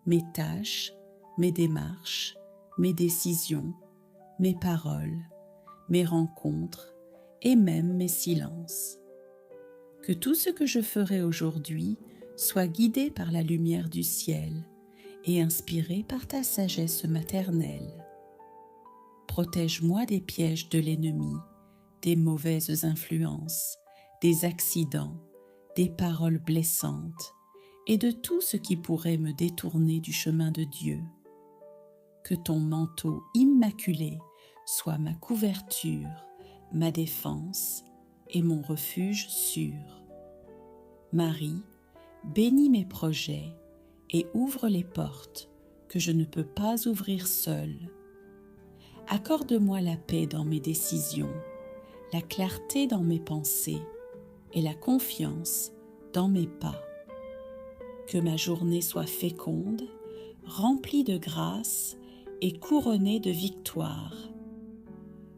Speaker 1: mes tâches, mes démarches, mes décisions, mes paroles, mes rencontres et même mes silences. Que tout ce que je ferai aujourd'hui soit guidé par la lumière du ciel et inspiré par ta sagesse maternelle. Protège-moi des pièges de l'ennemi, des mauvaises influences, des accidents, des paroles blessantes et de tout ce qui pourrait me détourner du chemin de Dieu. Que ton manteau immaculé soit ma couverture, ma défense et mon refuge sûr. Marie, bénis mes projets et ouvre les portes que je ne peux pas ouvrir seule. Accorde-moi la paix dans mes décisions, la clarté dans mes pensées et la confiance dans mes pas. Que ma journée soit féconde, remplie de grâce et couronnée de victoires.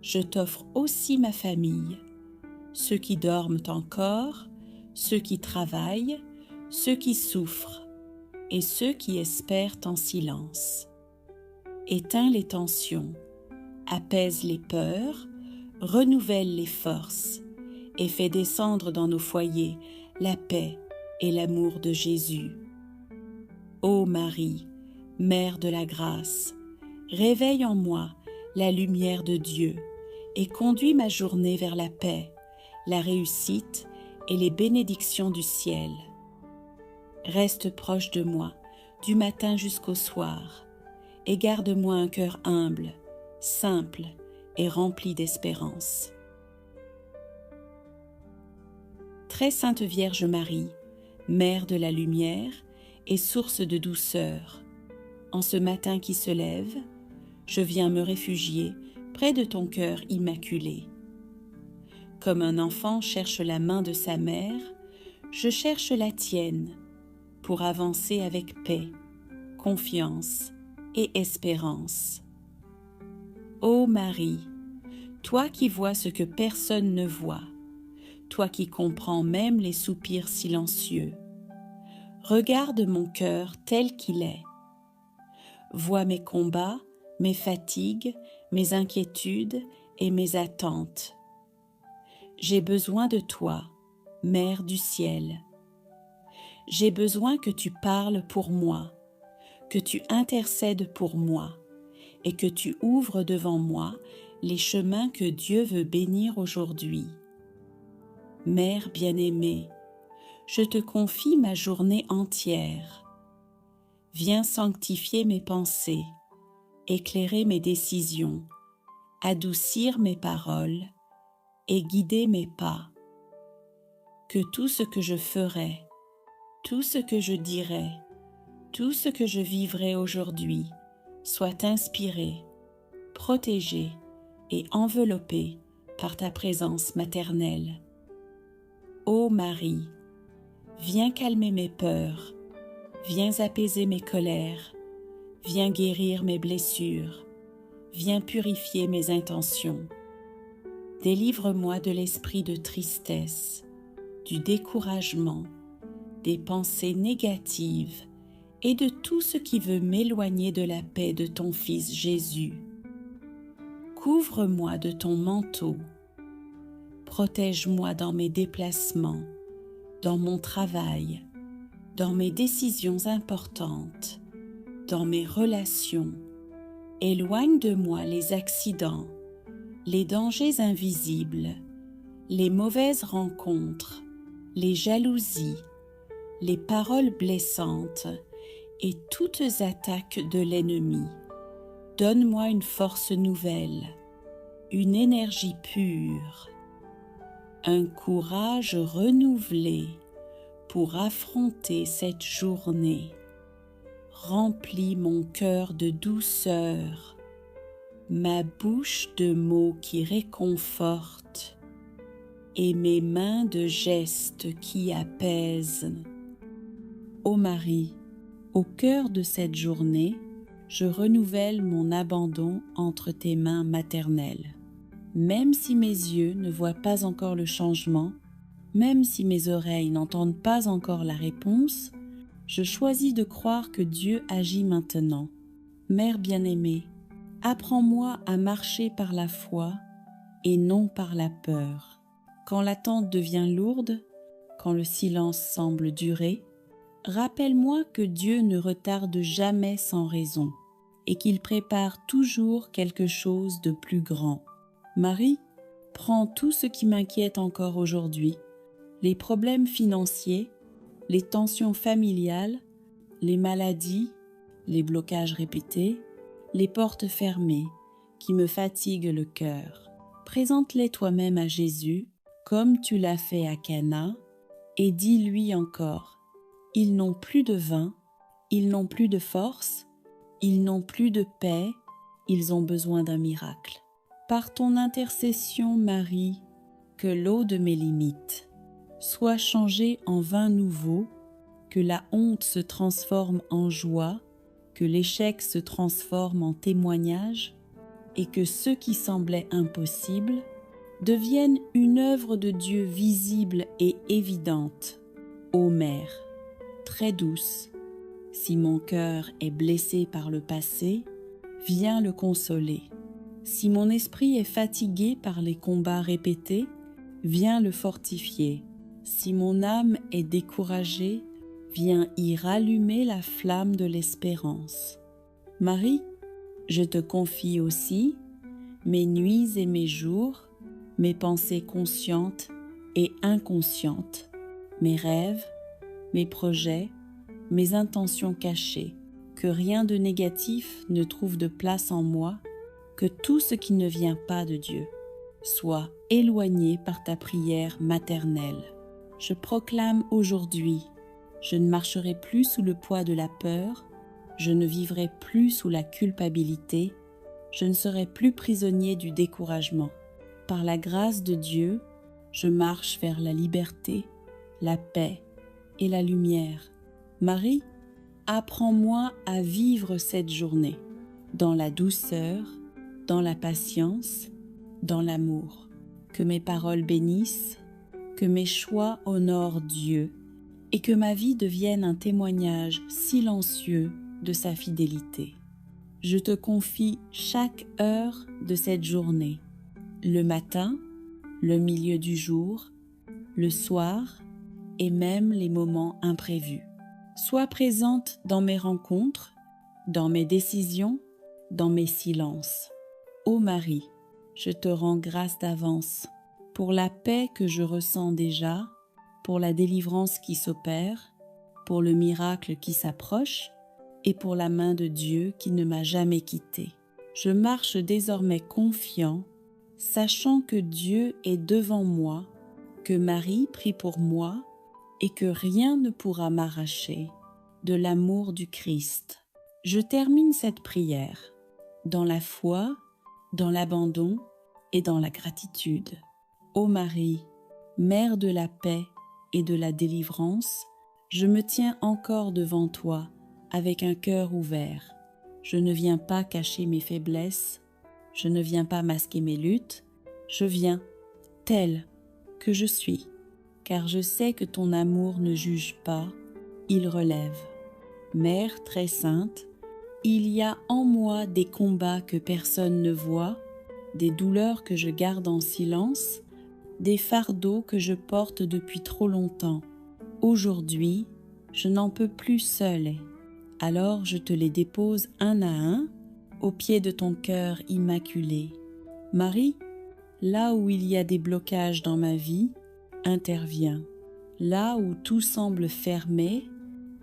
Speaker 1: Je t'offre aussi ma famille, ceux qui dorment encore, ceux qui travaillent, ceux qui souffrent et ceux qui espèrent en silence. Éteins les tensions, apaise les peurs, renouvelle les forces et fais descendre dans nos foyers la paix et l'amour de Jésus. Ô Marie, Mère de la grâce, réveille en moi la lumière de Dieu et conduis ma journée vers la paix, la réussite et les bénédictions du ciel. Reste proche de moi du matin jusqu'au soir et garde-moi un cœur humble, simple et rempli d'espérance. Très sainte Vierge Marie, Mère de la lumière et source de douceur, en ce matin qui se lève, je viens me réfugier près de ton cœur immaculé. Comme un enfant cherche la main de sa mère, je cherche la tienne pour avancer avec paix, confiance et espérance. Ô Marie, toi qui vois ce que personne ne voit, toi qui comprends même les soupirs silencieux, regarde mon cœur tel qu'il est. Vois mes combats, mes fatigues, mes inquiétudes et mes attentes. J'ai besoin de toi, Mère du ciel. J'ai besoin que tu parles pour moi, que tu intercèdes pour moi et que tu ouvres devant moi les chemins que Dieu veut bénir aujourd'hui. Mère bien-aimée, je te confie ma journée entière. Viens sanctifier mes pensées, éclairer mes décisions, adoucir mes paroles et guider mes pas. Que tout ce que je ferai, tout ce que je dirai, tout ce que je vivrai aujourd'hui soit inspiré, protégé et enveloppé par ta présence maternelle. Ô Marie, viens calmer mes peurs, viens apaiser mes colères, viens guérir mes blessures, viens purifier mes intentions. Délivre-moi de l'esprit de tristesse, du découragement, des pensées négatives et de tout ce qui veut m'éloigner de la paix de ton Fils Jésus. Couvre-moi de ton manteau. Protège-moi dans mes déplacements, dans mon travail, dans mes décisions importantes, dans mes relations. Éloigne de moi les accidents, les dangers invisibles, les mauvaises rencontres, les jalousies, les paroles blessantes et toutes attaques de l'ennemi. Donne-moi une force nouvelle, une énergie pure, un courage renouvelé pour affronter cette journée. Remplis mon cœur de douceur, ma bouche de mots qui réconfortent et mes mains de gestes qui apaisent. Ô Marie, au cœur de cette journée, je renouvelle mon abandon entre tes mains maternelles. Même si mes yeux ne voient pas encore le changement, même si mes oreilles n'entendent pas encore la réponse, je choisis de croire que Dieu agit maintenant. Mère bien-aimée, apprends-moi à marcher par la foi et non par la peur. Quand l'attente devient lourde, quand le silence semble durer, rappelle-moi que Dieu ne retarde jamais sans raison et qu'il prépare toujours quelque chose de plus grand. Marie, prends tout ce qui m'inquiète encore aujourd'hui, les problèmes financiers, les tensions familiales, les maladies, les blocages répétés, les portes fermées qui me fatiguent le cœur. Présente-les toi-même à Jésus, comme tu l'as fait à Cana, et dis-lui encore: ils n'ont plus de vin, ils n'ont plus de force, Ils n'ont plus de paix, ils ont besoin d'un miracle. Par ton intercession, Marie, que l'eau de mes limites soit changée en vin nouveau, que la honte se transforme en joie, que l'échec se transforme en témoignage, et que ce qui semblait impossible devienne une œuvre de Dieu visible et évidente. Ô Mère, très douce, si mon cœur est blessé par le passé, viens le consoler. Si mon esprit est fatigué par les combats répétés, viens le fortifier. Si mon âme est découragée, viens y rallumer la flamme de l'espérance. Marie, je te confie aussi mes nuits et mes jours, mes pensées conscientes et inconscientes, mes rêves, mes projets, mes intentions cachées, que rien de négatif ne trouve de place en moi, que tout ce qui ne vient pas de Dieu soit éloigné par ta prière maternelle. Je proclame aujourd'hui, je ne marcherai plus sous le poids de la peur, je ne vivrai plus sous la culpabilité, je ne serai plus prisonnier du découragement. Par la grâce de Dieu, je marche vers la liberté, la paix et la lumière. Marie, apprends-moi à vivre cette journée dans la douceur, dans la patience, dans l'amour. Que mes paroles bénissent, que mes choix honorent Dieu et que ma vie devienne un témoignage silencieux de sa fidélité. Je te confie chaque heure de cette journée, le matin, le milieu du jour, le soir et même les moments imprévus. Sois présente dans mes rencontres, dans mes décisions, dans mes silences. Ô Marie, je te rends grâce d'avance pour la paix que je ressens déjà, pour la délivrance qui s'opère, pour le miracle qui s'approche et pour la main de Dieu qui ne m'a jamais quittée. Je marche désormais confiant, sachant que Dieu est devant moi, que Marie prie pour moi et que rien ne pourra m'arracher de l'amour du Christ. Je termine cette prière dans la foi, dans l'abandon et dans la gratitude. Ô Marie, Mère de la paix et de la délivrance, je me tiens encore devant toi avec un cœur ouvert. Je ne viens pas cacher mes faiblesses, je ne viens pas masquer mes luttes, je viens telle que je suis, car je sais que ton amour ne juge pas, il relève. Mère très sainte, il y a en moi des combats que personne ne voit, des douleurs que je garde en silence, des fardeaux que je porte depuis trop longtemps. Aujourd'hui, je n'en peux plus seule. Alors je te les dépose un à un au pied de ton cœur immaculé. Marie, là où il y a des blocages dans ma vie, interviens. Là où tout semble fermé,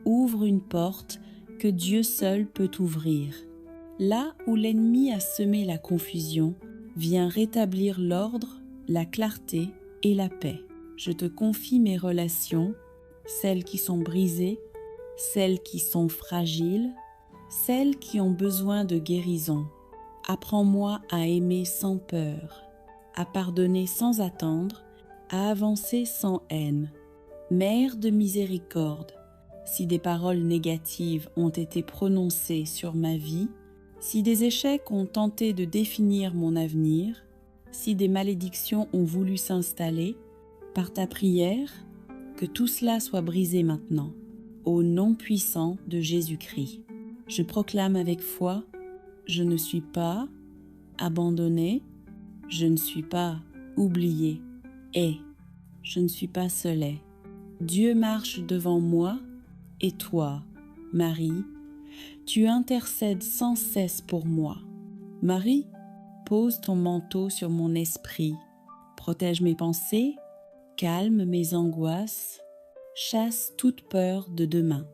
Speaker 1: ouvre une porte que Dieu seul peut ouvrir. Là où l'ennemi a semé la confusion, viens rétablir l'ordre, la clarté et la paix. Je te confie mes relations, celles qui sont brisées, celles qui sont fragiles, celles qui ont besoin de guérison. Apprends-moi à aimer sans peur, à pardonner sans attendre, à avancer sans haine. Mère de miséricorde, si des paroles négatives ont été prononcées sur ma vie, si des échecs ont tenté de définir mon avenir, si des malédictions ont voulu s'installer, par ta prière, que tout cela soit brisé maintenant, au nom puissant de Jésus-Christ. Je proclame avec foi, je ne suis pas abandonnée, je ne suis pas oubliée et je ne suis pas seule. Dieu marche devant moi et toi, Marie, tu intercèdes sans cesse pour moi. Marie, pose ton manteau sur mon esprit, protège mes pensées, calme mes angoisses, chasse toute peur de demain.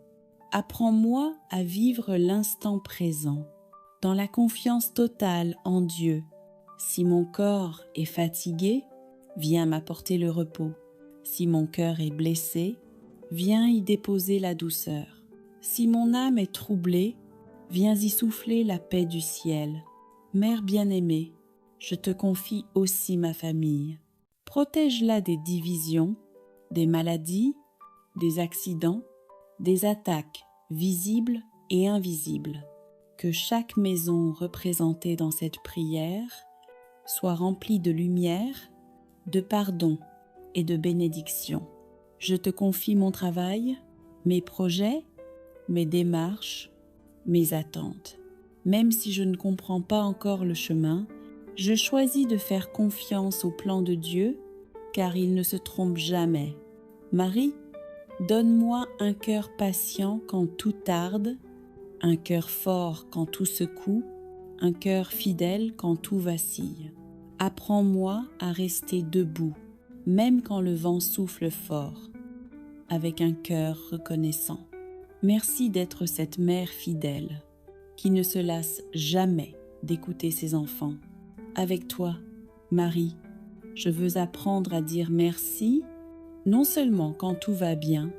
Speaker 1: Apprends-moi à vivre l'instant présent, dans la confiance totale en Dieu. Si mon corps est fatigué, viens m'apporter le repos. Si mon cœur est blessé, viens y déposer la douceur. Si mon âme est troublée, viens y souffler la paix du ciel. Mère bien-aimée, je te confie aussi ma famille. Protège-la des divisions, des maladies, des accidents, des attaques visibles et invisibles. Que chaque maison représentée dans cette prière soit remplie de lumière, de pardon et de bénédiction. Je te confie mon travail, mes projets, mes démarches, mes attentes. Même si je ne comprends pas encore le chemin, je choisis de faire confiance au plan de Dieu, car il ne se trompe jamais. Marie, donne-moi un cœur patient quand tout tarde, un cœur fort quand tout secoue, un cœur fidèle quand tout vacille. Apprends-moi à rester debout, même quand le vent souffle fort, avec un cœur reconnaissant. Merci d'être cette mère fidèle, qui ne se lasse jamais d'écouter ses enfants. Avec toi, Marie, je veux apprendre à dire merci, non seulement quand tout va bien,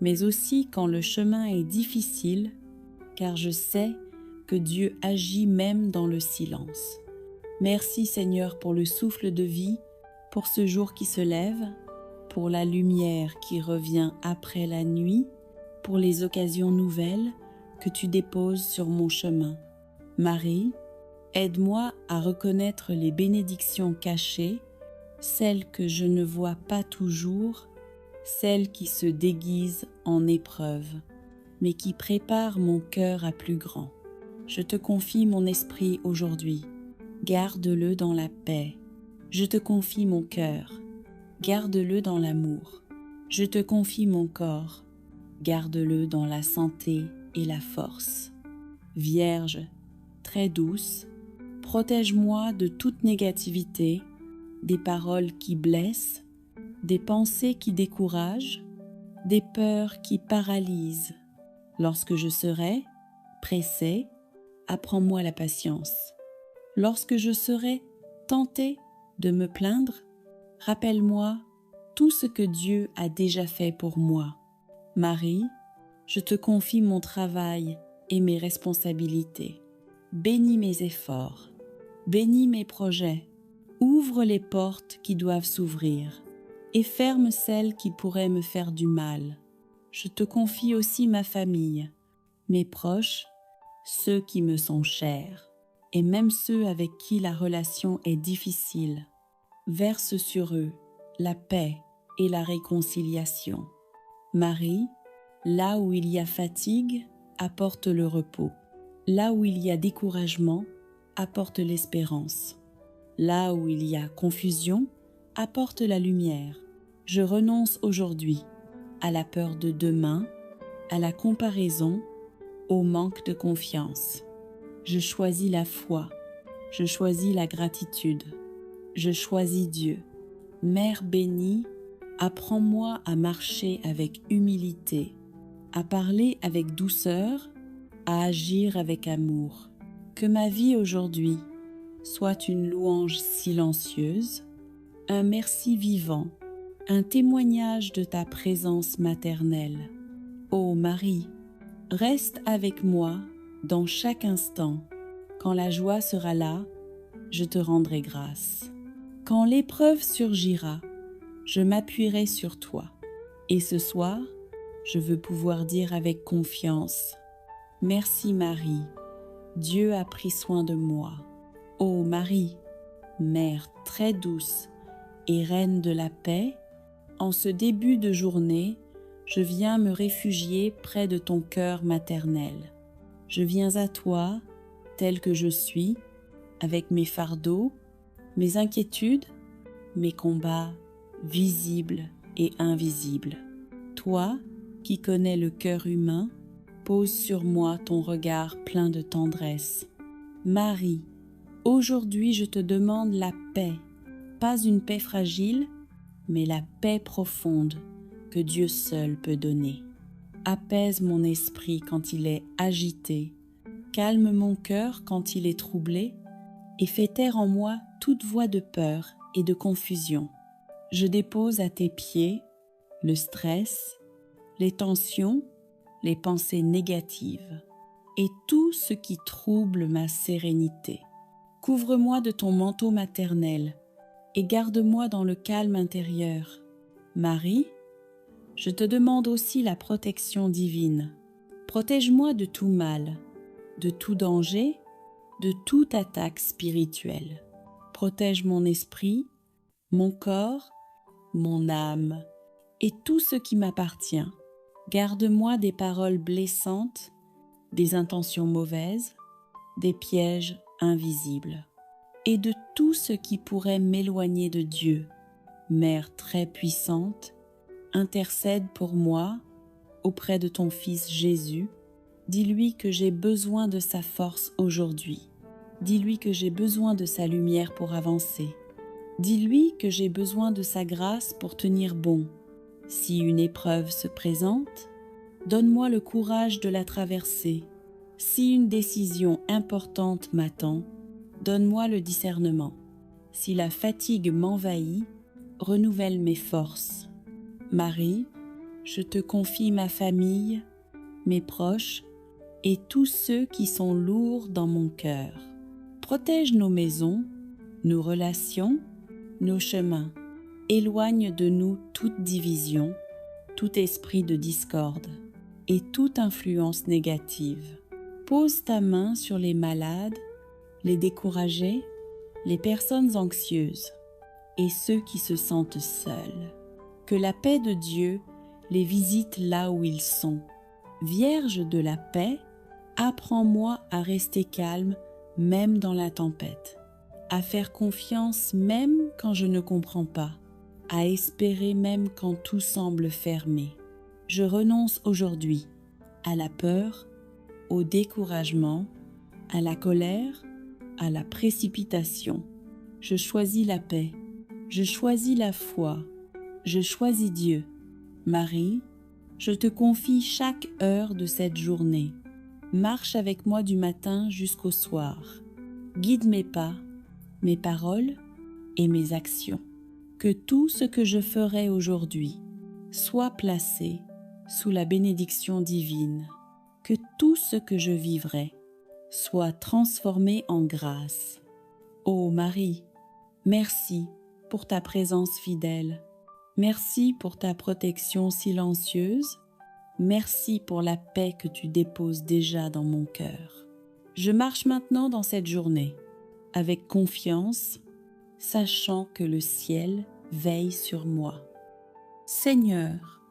Speaker 1: mais aussi quand le chemin est difficile, car je sais que Dieu agit même dans le silence. Merci Seigneur pour le souffle de vie, pour ce jour qui se lève, pour la lumière qui revient après la nuit, pour les occasions nouvelles que tu déposes sur mon chemin. Marie, aide-moi à reconnaître les bénédictions cachées, celles que je ne vois pas toujours, celles qui se déguisent en épreuves, mais qui préparent mon cœur à plus grand. Je te confie mon esprit aujourd'hui, garde-le dans la paix. Je te confie mon cœur, garde-le dans l'amour. Je te confie mon corps, garde-le dans la santé et la force. Vierge, très douce, protège-moi de toute négativité, des paroles qui blessent, des pensées qui découragent, des peurs qui paralysent. Lorsque je serai pressée, apprends-moi la patience. Lorsque je serai tentée de me plaindre, rappelle-moi tout ce que Dieu a déjà fait pour moi. Marie, je te confie mon travail et mes responsabilités. Bénis mes efforts, bénis mes projets, ouvre les portes qui doivent s'ouvrir et ferme celles qui pourraient me faire du mal. Je te confie aussi ma famille, mes proches, ceux qui me sont chers, et même ceux avec qui la relation est difficile. Verse sur eux la paix et la réconciliation. Marie, là où il y a fatigue, apporte le repos. Là où il y a découragement, apporte l'espérance. Là où il y a confusion, apporte la lumière. Je renonce aujourd'hui à la peur de demain, à la comparaison, au manque de confiance. Je choisis la foi, je choisis la gratitude, je choisis Dieu. Mère bénie, apprends-moi à marcher avec humilité, à parler avec douceur, à agir avec amour. Que ma vie aujourd'hui soit une louange silencieuse, un merci vivant, un témoignage de ta présence maternelle. Ô Marie, reste avec moi dans chaque instant. Quand la joie sera là, je te rendrai grâce. Quand l'épreuve surgira, je m'appuierai sur toi. Et ce soir, je veux pouvoir dire avec confiance: merci Marie, Dieu a pris soin de moi. Ô Marie, Mère très douce et Reine de la paix, en ce début de journée, je viens me réfugier près de ton cœur maternel. Je viens à toi, tel que je suis, avec mes fardeaux, mes inquiétudes, mes combats visibles et invisibles. Toi, qui connais le cœur humain, pose sur moi ton regard plein de tendresse. Marie, aujourd'hui je te demande la paix, pas une paix fragile, mais la paix profonde que Dieu seul peut donner. Apaise mon esprit quand il est agité, calme mon cœur quand il est troublé, et fais taire en moi toute voix de peur et de confusion. Je dépose à tes pieds le stress, les tensions, les pensées négatives. et tout ce qui trouble ma sérénité. Couvre-moi de ton manteau maternel et garde-moi dans le calme intérieur. Marie, je te demande aussi la protection divine. Protège-moi de tout mal, de tout danger, de toute attaque spirituelle. Protège mon esprit, mon corps, mon âme et tout ce qui m'appartient. Garde-moi des paroles blessantes, des intentions mauvaises, des pièges invisibles et de tout ce qui pourrait m'éloigner de Dieu. Mère très puissante, intercède pour moi auprès de ton Fils Jésus. Dis-lui que j'ai besoin de sa force aujourd'hui. Dis-lui que j'ai besoin de sa lumière pour avancer. Dis-lui que j'ai besoin de sa grâce pour tenir bon. Si une épreuve se présente, donne-moi le courage de la traverser. Si une décision importante m'attend, donne-moi le discernement. Si la fatigue m'envahit, renouvelle mes forces. Marie, je te confie ma famille, mes proches et tous ceux qui sont lourds dans mon cœur. Protège nos maisons, nos relations, nos chemins. Éloigne de nous toute division, tout esprit de discorde et toute influence négative. Pose ta main sur les malades, les découragés, les personnes anxieuses et ceux qui se sentent seuls. Que la paix de Dieu les visite là où ils sont. Vierge de la paix, apprends-moi à rester calme même dans la tempête, à faire confiance même quand je ne comprends pas, à espérer même quand tout semble fermé. Je renonce aujourd'hui à la peur, au découragement, à la colère, à la précipitation. Je choisis la paix, je choisis la foi, je choisis Dieu. Marie, je te confie chaque heure de cette journée. Marche avec moi du matin jusqu'au soir. Guide mes pas, mes paroles et mes actions. Que tout ce que je ferai aujourd'hui soit placé sous la bénédiction divine. Que tout ce que je vivrai soit transformé en grâce. Ô Marie, merci pour ta présence fidèle. Merci pour ta protection silencieuse. Merci pour la paix que tu déposes déjà dans mon cœur. Je marche maintenant dans cette journée avec confiance, sachant que le ciel veille sur moi. Seigneur,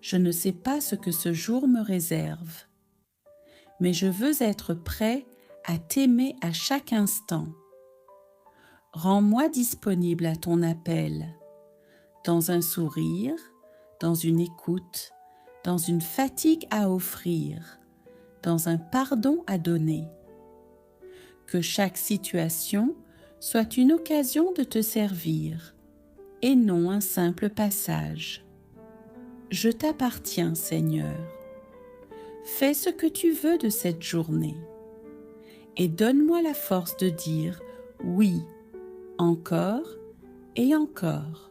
Speaker 1: je ne sais pas ce que ce jour me réserve, mais je veux être prêt à t'aimer à chaque instant. Rends-moi disponible à ton appel, dans un sourire, dans une écoute, dans une fatigue à offrir, dans un pardon à donner. Que chaque situation soit une occasion de te servir et non un simple passage. Je t'appartiens, Seigneur. Fais ce que tu veux de cette journée et donne-moi la force de dire oui, encore et encore.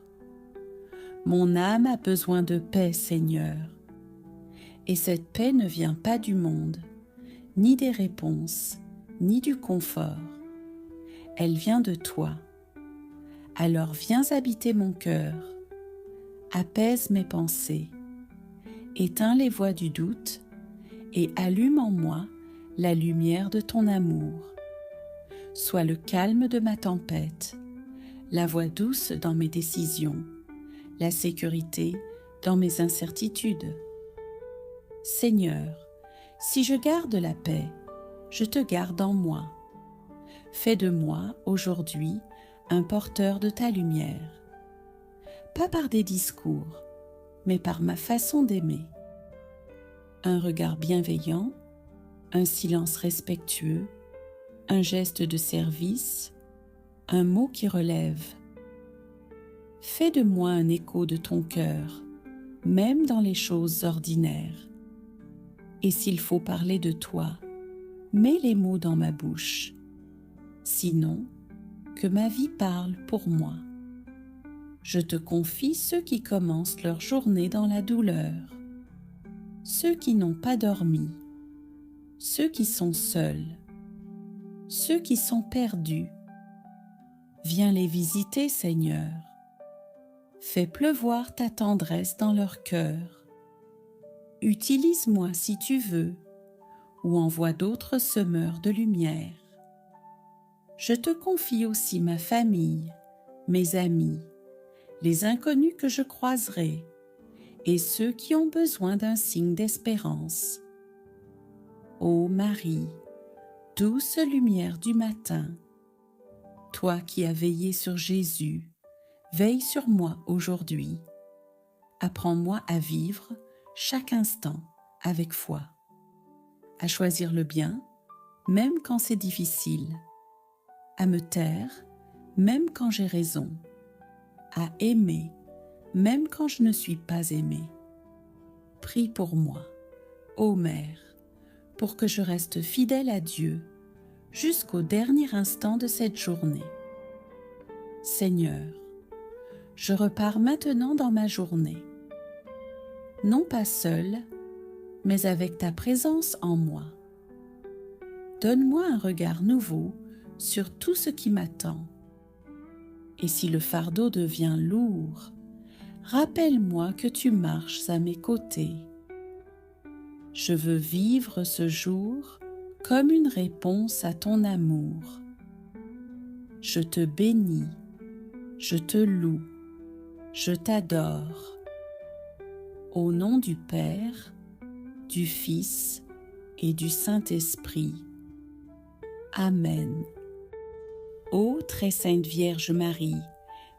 Speaker 1: Mon âme a besoin de paix, Seigneur. Et cette paix ne vient pas du monde, ni des réponses, ni du confort. Elle vient de toi. Alors viens habiter mon cœur, apaise mes pensées, éteins les voix du doute et allume en moi la lumière de ton amour. Sois le calme de ma tempête, la voix douce dans mes décisions, la sécurité dans mes incertitudes. Seigneur, si je garde la paix, je te garde en moi. Fais de moi, aujourd'hui, un porteur de ta lumière. Pas par des discours, mais par ma façon d'aimer. Un regard bienveillant, un silence respectueux, un geste de service, un mot qui relève. Fais de moi un écho de ton cœur, même dans les choses ordinaires. Et s'il faut parler de toi, mets les mots dans ma bouche. Sinon, que ma vie parle pour moi. Je te confie ceux qui commencent leur journée dans la douleur, ceux qui n'ont pas dormi, ceux qui sont seuls, ceux qui sont perdus. Viens les visiter, Seigneur. Fais pleuvoir ta tendresse dans leur cœur. Utilise-moi si tu veux, ou envoie d'autres semeurs de lumière. Je te confie aussi ma famille, mes amis, les inconnus que je croiserai, et ceux qui ont besoin d'un signe d'espérance. Ô Marie, douce lumière du matin, toi qui as veillé sur Jésus, veille sur moi aujourd'hui. Apprends-moi à vivre chaque instant avec foi, à choisir le bien, même quand c'est difficile, à me taire, même quand j'ai raison, à aimer, même quand je ne suis pas aimée. Prie pour moi, ô Mère, pour que je reste fidèle à Dieu jusqu'au dernier instant de cette journée. Seigneur, je repars maintenant dans ma journée, non pas seule, mais avec ta présence en moi. Donne-moi un regard nouveau sur tout ce qui m'attend. Et si le fardeau devient lourd, rappelle-moi que tu marches à mes côtés. Je veux vivre ce jour comme une réponse à ton amour. Je te bénis, je te loue, je t'adore. Au nom du Père, du Fils et du Saint-Esprit. Amen. Ô très sainte Vierge Marie,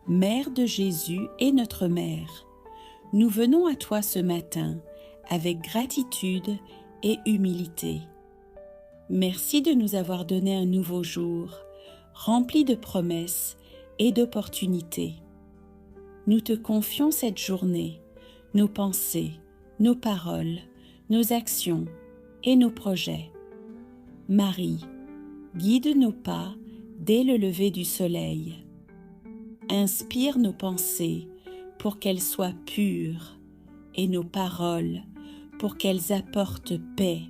Speaker 1: Mère de Jésus et notre Mère, nous venons à toi ce matin avec gratitude et humilité. Merci de nous avoir donné un nouveau jour, rempli de promesses et d'opportunités. Nous te confions cette journée, nos pensées, nos paroles, nos actions et nos projets. Marie, guide nos pas dès le lever du soleil. Inspire nos pensées pour qu'elles soient pures et nos paroles pour qu'elles apportent paix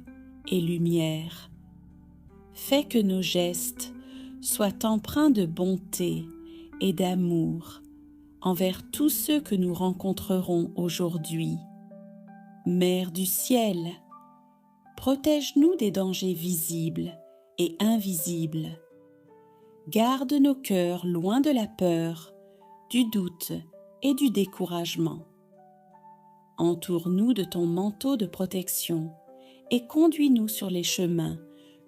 Speaker 1: et lumière. Fais que nos gestes soient empreints de bonté et d'amour envers tous ceux que nous rencontrerons aujourd'hui. Mère du ciel, protège-nous des dangers visibles et invisibles. Garde nos cœurs loin de la peur, du doute et du découragement. Entoure-nous de ton manteau de protection et conduis-nous sur les chemins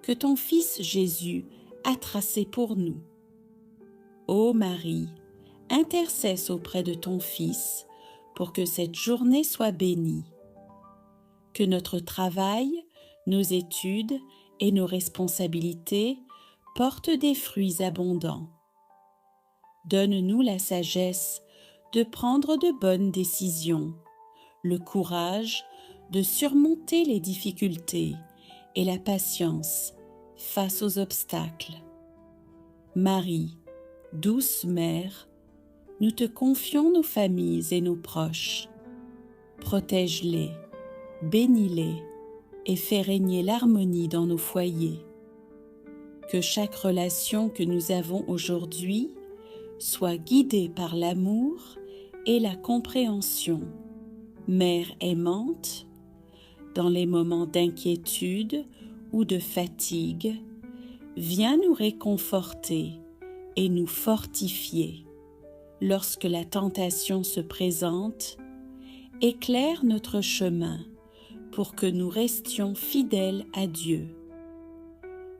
Speaker 1: que ton Fils Jésus a tracés pour nous. Ô Marie, intercesse auprès de ton Fils pour que cette journée soit bénie. Que notre travail, nos études et nos responsabilités portent des fruits abondants. Donne-nous la sagesse de prendre de bonnes décisions, le courage de surmonter les difficultés et la patience face aux obstacles. Marie, douce Mère, nous te confions nos familles et nos proches. Protège-les, bénis-les et fais régner l'harmonie dans nos foyers. Que chaque relation que nous avons aujourd'hui soit guidée par l'amour et la compréhension. Mère aimante, dans les moments d'inquiétude ou de fatigue, viens nous réconforter et nous fortifier. Lorsque la tentation se présente, éclaire notre chemin pour que nous restions fidèles à Dieu.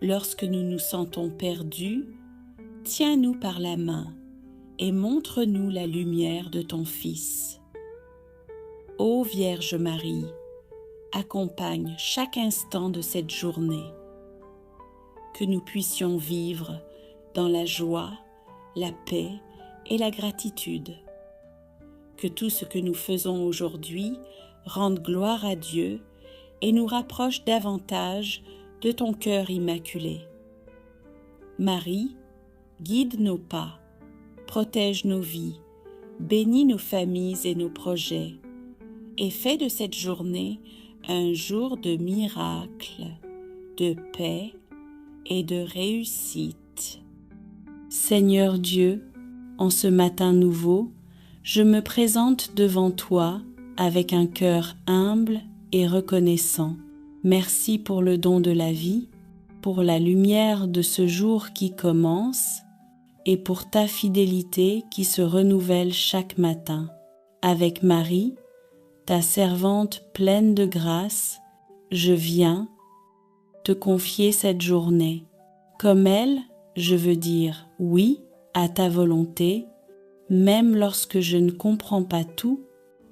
Speaker 1: Lorsque nous nous sentons perdus, tiens-nous par la main et montre-nous la lumière de ton Fils. Ô Vierge Marie, accompagne chaque instant de cette journée. Que nous puissions vivre dans la joie, la paix et la gratitude. Que tout ce que nous faisons aujourd'hui rende gloire à Dieu et nous rapproche davantage de ton cœur immaculé. Marie, guide nos pas, protège nos vies, bénis nos familles et nos projets, et fais de cette journée un jour de miracles, de paix et de réussite. Seigneur Dieu, en ce matin nouveau, je me présente devant toi avec un cœur humble et reconnaissant. Merci pour le don de la vie, pour la lumière de ce jour qui commence et pour ta fidélité qui se renouvelle chaque matin. Avec Marie, ta servante pleine de grâce, je viens te confier cette journée. Comme elle, je veux dire oui à ta volonté, même lorsque je ne comprends pas tout,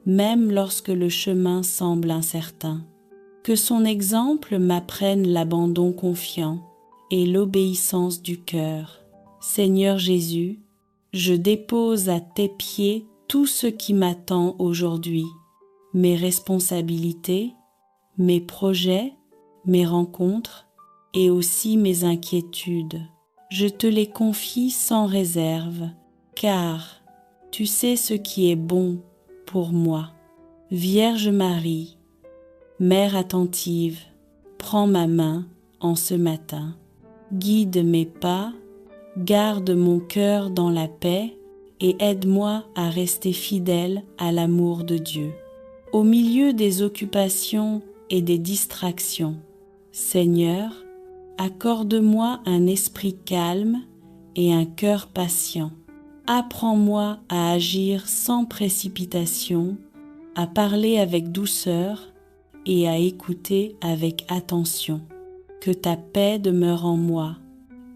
Speaker 1: même lorsque le chemin semble incertain. Que son exemple m'apprenne l'abandon confiant et l'obéissance du cœur. Seigneur Jésus, je dépose à tes pieds tout ce qui m'attend aujourd'hui, mes responsabilités, mes projets, mes rencontres et aussi mes inquiétudes. Je te les confie sans réserve, car tu sais ce qui est bon pour moi. Vierge Marie, Mère attentive, prends ma main en ce matin. Guide mes pas, garde mon cœur dans la paix et aide-moi à rester fidèle à l'amour de Dieu. Au milieu des occupations et des distractions, Seigneur, accorde-moi un esprit calme et un cœur patient. Apprends-moi à agir sans précipitation, à parler avec douceur et à écouter avec attention. Que ta paix demeure en moi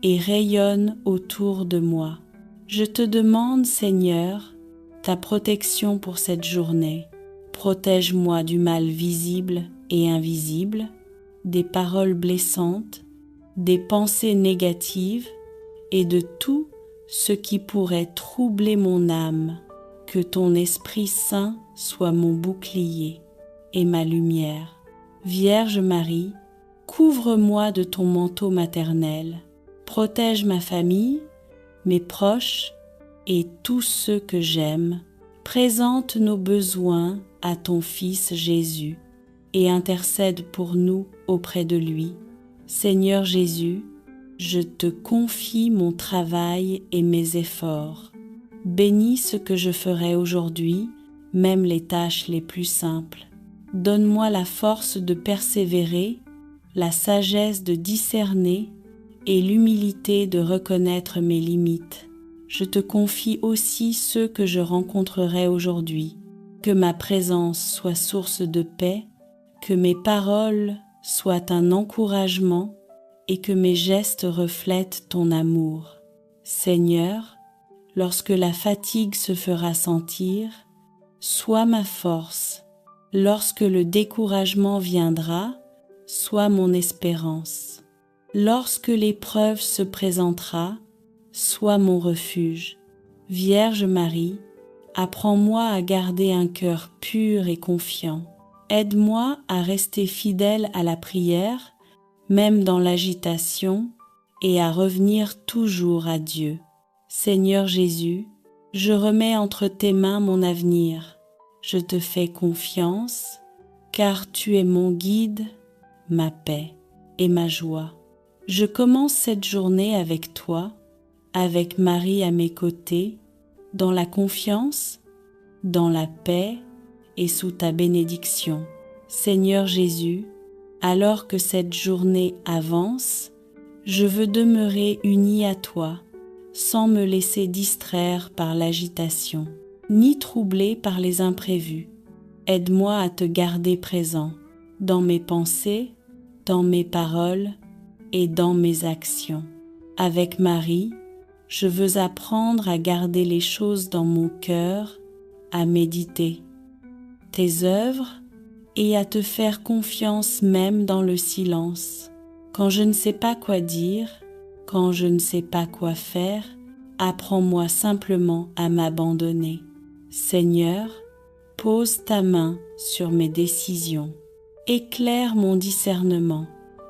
Speaker 1: et rayonne autour de moi. Je te demande, Seigneur, ta protection pour cette journée. Protège-moi du mal visible et invisible, des paroles blessantes, des pensées négatives et de tout ce qui pourrait troubler mon âme. Que ton Esprit Saint soit mon bouclier et ma lumière. Vierge Marie, couvre-moi de ton manteau maternel. Protège ma famille, mes proches et tous ceux que j'aime. Présente nos besoins à ton Fils Jésus et intercède pour nous auprès de lui. Seigneur Jésus, je te confie mon travail et mes efforts. Bénis ce que je ferai aujourd'hui, même les tâches les plus simples. Donne-moi la force de persévérer, la sagesse de discerner et l'humilité de reconnaître mes limites. Je te confie aussi ceux que je rencontrerai aujourd'hui. Que ma présence soit source de paix, que mes paroles soient un encouragement et que mes gestes reflètent ton amour. Seigneur, lorsque la fatigue se fera sentir, sois ma force. Lorsque le découragement viendra, sois mon espérance. Lorsque l'épreuve se présentera, sois mon refuge. Vierge Marie, apprends-moi à garder un cœur pur et confiant. Aide-moi à rester fidèle à la prière, même dans l'agitation, et à revenir toujours à Dieu. Seigneur Jésus, je remets entre tes mains mon avenir. Je te fais confiance, car tu es mon guide, ma paix et ma joie. Je commence cette journée avec toi, avec Marie à mes côtés, dans la confiance, dans la paix et sous ta bénédiction. Seigneur Jésus, alors que cette journée avance, je veux demeurer unie à toi, sans me laisser distraire par l'agitation, ni troubler par les imprévus. Aide-moi à te garder présent, dans mes pensées, dans mes paroles et dans mes actions. Avec Marie, je veux apprendre à garder les choses dans mon cœur, à méditer tes œuvres et à te faire confiance même dans le silence. Quand je ne sais pas quoi dire, quand je ne sais pas quoi faire, apprends-moi simplement à m'abandonner. Seigneur, pose ta main sur mes décisions. Éclaire mon discernement,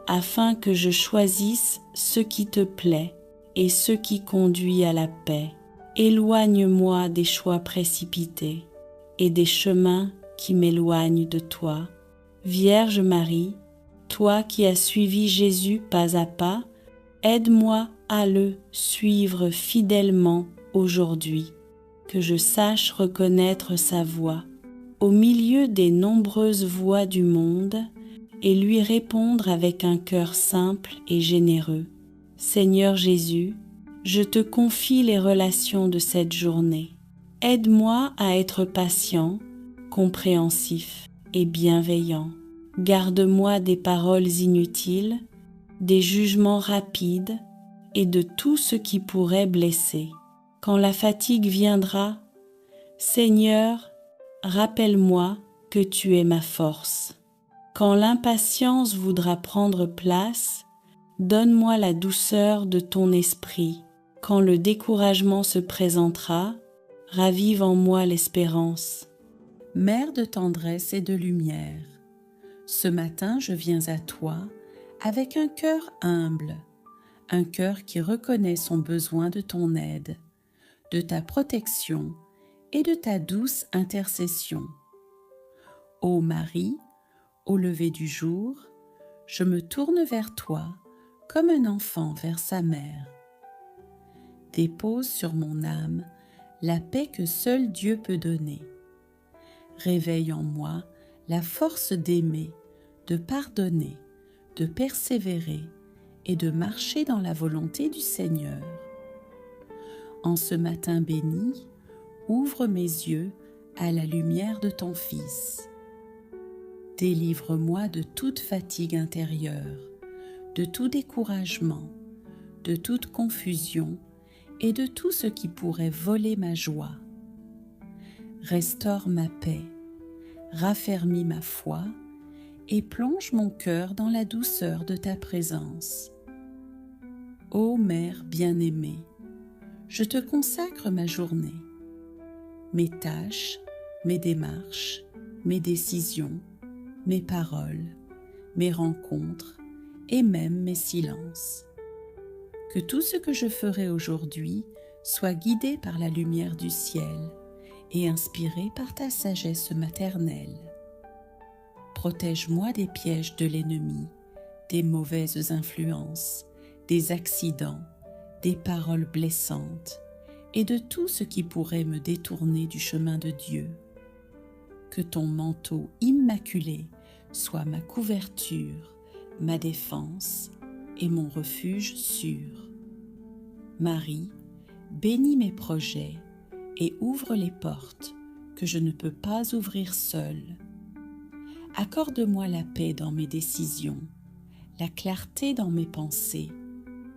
Speaker 1: afin que je choisisse ce qui te plaît et ce qui conduit à la paix. Éloigne-moi des choix précipités et des chemins qui m'éloignent de toi. Vierge Marie, Toi qui as suivi Jésus pas à pas, aide-moi à le suivre fidèlement aujourd'hui, que je sache reconnaître sa voix au milieu des nombreuses voix du monde et lui répondre avec un cœur simple et généreux. Seigneur Jésus, je te confie les relations de cette journée. Aide-moi à être patient, compréhensif et bienveillant. Garde-moi des paroles inutiles, des jugements rapides et de tout ce qui pourrait blesser. Quand la fatigue viendra, Seigneur, rappelle-moi que tu es ma force. Quand l'impatience voudra prendre place, donne-moi la douceur de ton esprit. Quand le découragement se présentera, ravive en moi l'espérance. Mère de tendresse et de lumière, ce matin je viens à toi avec un cœur humble, un cœur qui reconnaît son besoin de ton aide, de ta protection et de ta douce intercession. Ô Marie, au lever du jour, je me tourne vers toi comme un enfant vers sa mère. Dépose sur mon âme la paix que seul Dieu peut donner. Réveille en moi la force d'aimer, de pardonner, de persévérer et de marcher dans la volonté du Seigneur. En ce matin béni, ouvre mes yeux à la lumière de ton Fils. Délivre-moi de toute fatigue intérieure, de tout découragement, de toute confusion et de tout ce qui pourrait voler ma joie. Restaure ma paix, raffermis ma foi et plonge mon cœur dans la douceur de ta présence. Ô Mère bien-aimée, je te consacre ma journée, mes tâches, mes démarches, mes décisions, mes paroles, mes rencontres et même mes silences. Que tout ce que je ferai aujourd'hui soit guidé par la lumière du ciel et inspiré par ta sagesse maternelle. Protège-moi des pièges de l'ennemi, des mauvaises influences, des accidents, des paroles blessantes et de tout ce qui pourrait me détourner du chemin de Dieu. Que ton manteau immaculé soit ma couverture, ma défense et mon refuge sûr. Marie, bénis mes projets et ouvre les portes que je ne peux pas ouvrir seule. Accorde-moi la paix dans mes décisions, la clarté dans mes pensées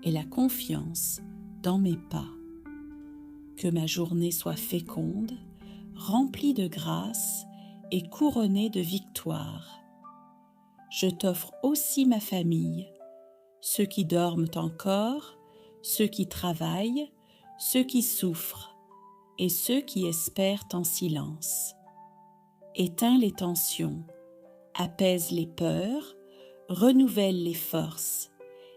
Speaker 1: et la confiance dans mes pas. Que ma journée soit féconde, remplie de grâce et couronnée de victoires. Je t'offre aussi ma famille, ceux qui dorment encore, ceux qui travaillent, ceux qui souffrent et ceux qui espèrent en silence. Éteins les tensions, apaise les peurs, renouvelle les forces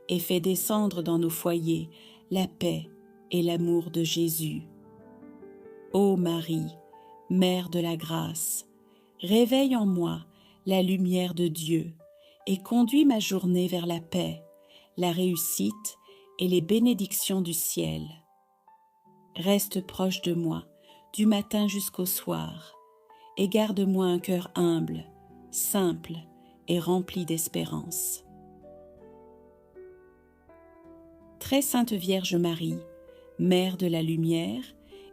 Speaker 1: et fais descendre dans nos foyers la paix et l'amour de Jésus. Ô Marie, Mère de la grâce, réveille en moi la lumière de Dieu et conduis ma journée vers la paix, la réussite et les bénédictions du ciel. Reste proche de moi du matin jusqu'au soir et garde-moi un cœur humble, simple et rempli d'espérance. Très sainte Vierge Marie, Mère de la lumière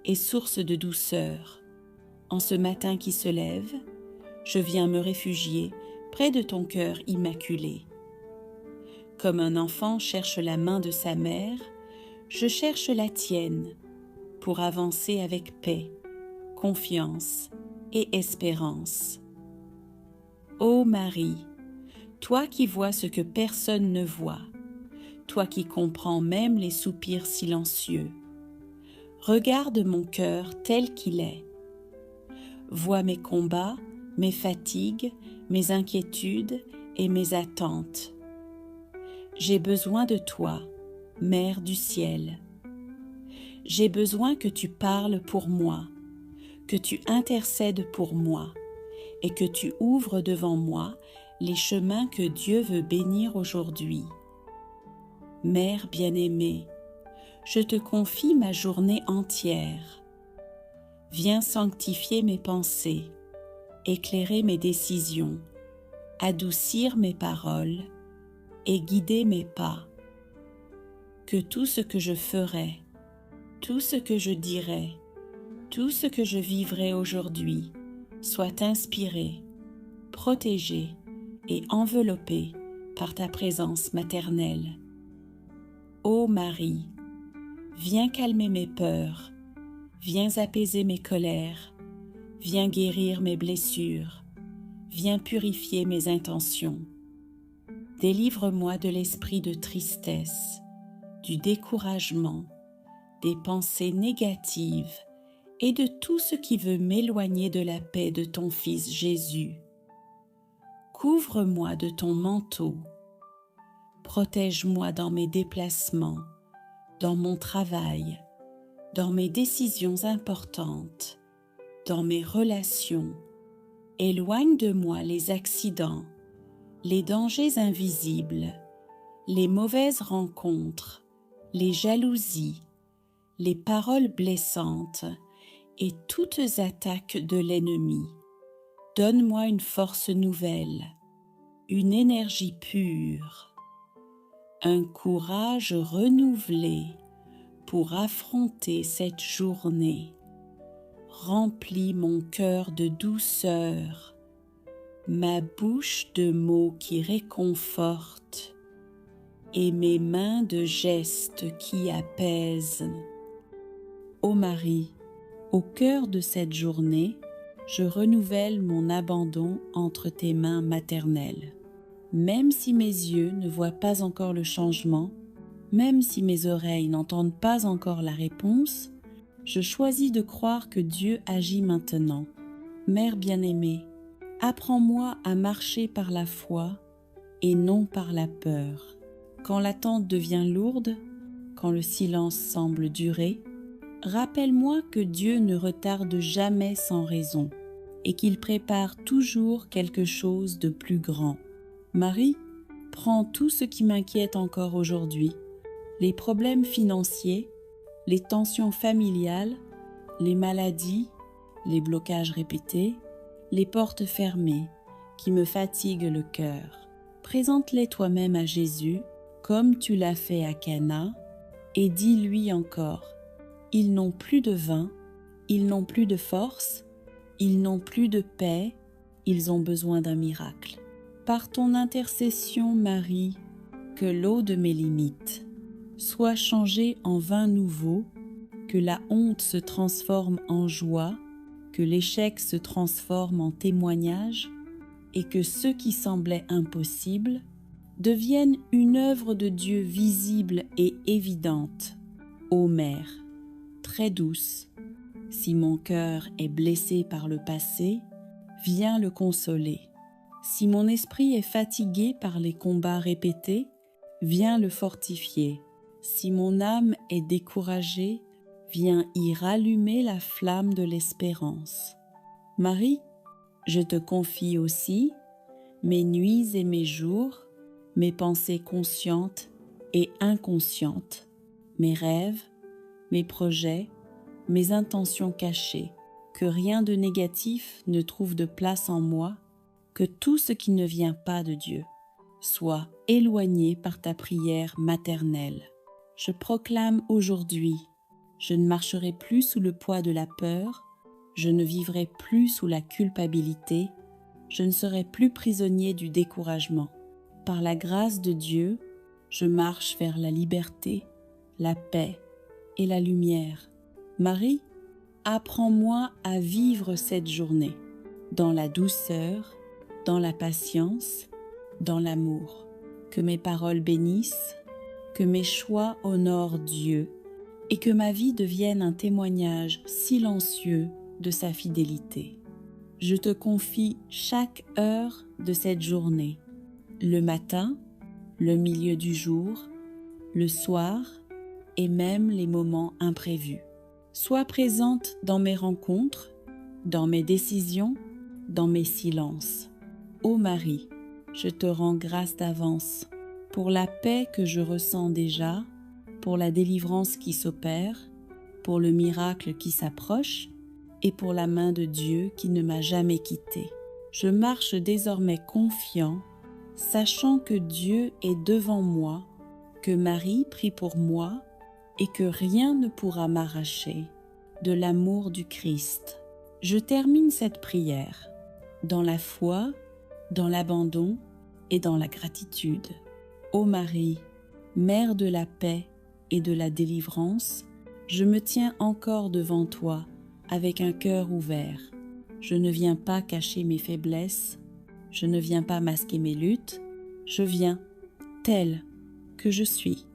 Speaker 1: et source de douceur, en ce matin qui se lève, je viens me réfugier près de ton cœur immaculé. Comme un enfant cherche la main de sa mère, je cherche la tienne pour avancer avec paix, confiance et espérance. Ô Marie, toi qui vois ce que personne ne voit, toi qui comprends même les soupirs silencieux, regarde mon cœur tel qu'il est. Vois mes combats, mes fatigues, mes inquiétudes et mes attentes. J'ai besoin de toi, Mère du ciel. J'ai besoin que tu parles pour moi, que tu intercèdes pour moi et que tu ouvres devant moi les chemins que Dieu veut bénir aujourd'hui. Mère bien-aimée, je te confie ma journée entière. Viens sanctifier mes pensées, éclairer mes décisions, adoucir mes paroles et guider mes pas. Que tout ce que je ferai, tout ce que je dirai, tout ce que je vivrai aujourd'hui soit inspiré, protégé et enveloppé par ta présence maternelle. Ô Marie, viens calmer mes peurs, viens apaiser mes colères, viens guérir mes blessures, viens purifier mes intentions. Délivre-moi de l'esprit de tristesse, du découragement, des pensées négatives et de tout ce qui veut m'éloigner de la paix de ton Fils Jésus. Couvre-moi de ton manteau. Protège-moi dans mes déplacements, dans mon travail, dans mes décisions importantes, dans mes relations. Éloigne de moi les accidents, les dangers invisibles, les mauvaises rencontres, les jalousies, les paroles blessantes et toutes attaques de l'ennemi. Donne-moi une force nouvelle, une énergie pure, un courage renouvelé pour affronter cette journée. Remplis mon cœur de douceur, ma bouche de mots qui réconfortent et mes mains de gestes qui apaisent. Ô Marie, au cœur de cette journée, je renouvelle mon abandon entre tes mains maternelles. Même si mes yeux ne voient pas encore le changement, même si mes oreilles n'entendent pas encore la réponse, je choisis de croire que Dieu agit maintenant. Mère bien-aimée, apprends-moi à marcher par la foi et non par la peur. Quand l'attente devient lourde, quand le silence semble durer, rappelle-moi que Dieu ne retarde jamais sans raison et qu'il prépare toujours quelque chose de plus grand. Marie, prends tout ce qui m'inquiète encore aujourd'hui, les problèmes financiers, les tensions familiales, les maladies, les blocages répétés, les portes fermées qui me fatiguent le cœur. Présente-les toi-même à Jésus, comme tu l'as fait à Cana, et dis-lui encore, ils n'ont plus de vin, ils n'ont plus de force, ils n'ont plus de paix, ils ont besoin d'un miracle. Par ton intercession, Marie, que l'eau de mes limites soit changée en vin nouveau, que la honte se transforme en joie, que l'échec se transforme en témoignage, et que ce qui semblait impossible devienne une œuvre de Dieu visible et évidente. Ô Mère, très douce, si mon cœur est blessé par le passé, viens le consoler. Si mon esprit est fatigué par les combats répétés, viens le fortifier. Si mon âme est découragée, viens y rallumer la flamme de l'espérance. Marie, je te confie aussi mes nuits et mes jours, mes pensées conscientes et inconscientes, mes rêves, mes projets, mes intentions cachées, que rien de négatif ne trouve de place en moi, que tout ce qui ne vient pas de Dieu soit éloigné par ta prière maternelle. Je proclame aujourd'hui, je ne marcherai plus sous le poids de la peur, je ne vivrai plus sous la culpabilité, je ne serai plus prisonnier du découragement. Par la grâce de Dieu, je marche vers la liberté, la paix et la lumière. Marie, apprends-moi à vivre cette journée dans la douceur, dans la patience, dans l'amour. Que mes paroles bénissent, que mes choix honorent Dieu et que ma vie devienne un témoignage silencieux de sa fidélité. Je te confie chaque heure de cette journée, le matin, le milieu du jour, le soir et même les moments imprévus. Sois présente dans mes rencontres, dans mes décisions dans mes silences. Ô Marie, je te rends grâce d'avance pour la paix que je ressens déjà, pour la délivrance qui s'opère, pour le miracle qui s'approche et pour la main de Dieu qui ne m'a jamais quittée. Je marche désormais confiant, sachant que Dieu est devant moi, que Marie prie pour moi et que rien ne pourra m'arracher de l'amour du Christ. Je termine cette prière dans la foi, dans l'abandon et dans la gratitude. Ô Marie, Mère de la paix et de la délivrance, je me tiens encore devant toi avec un cœur ouvert. Je ne viens pas cacher mes faiblesses, je ne viens pas masquer mes luttes, je viens telle que je suis,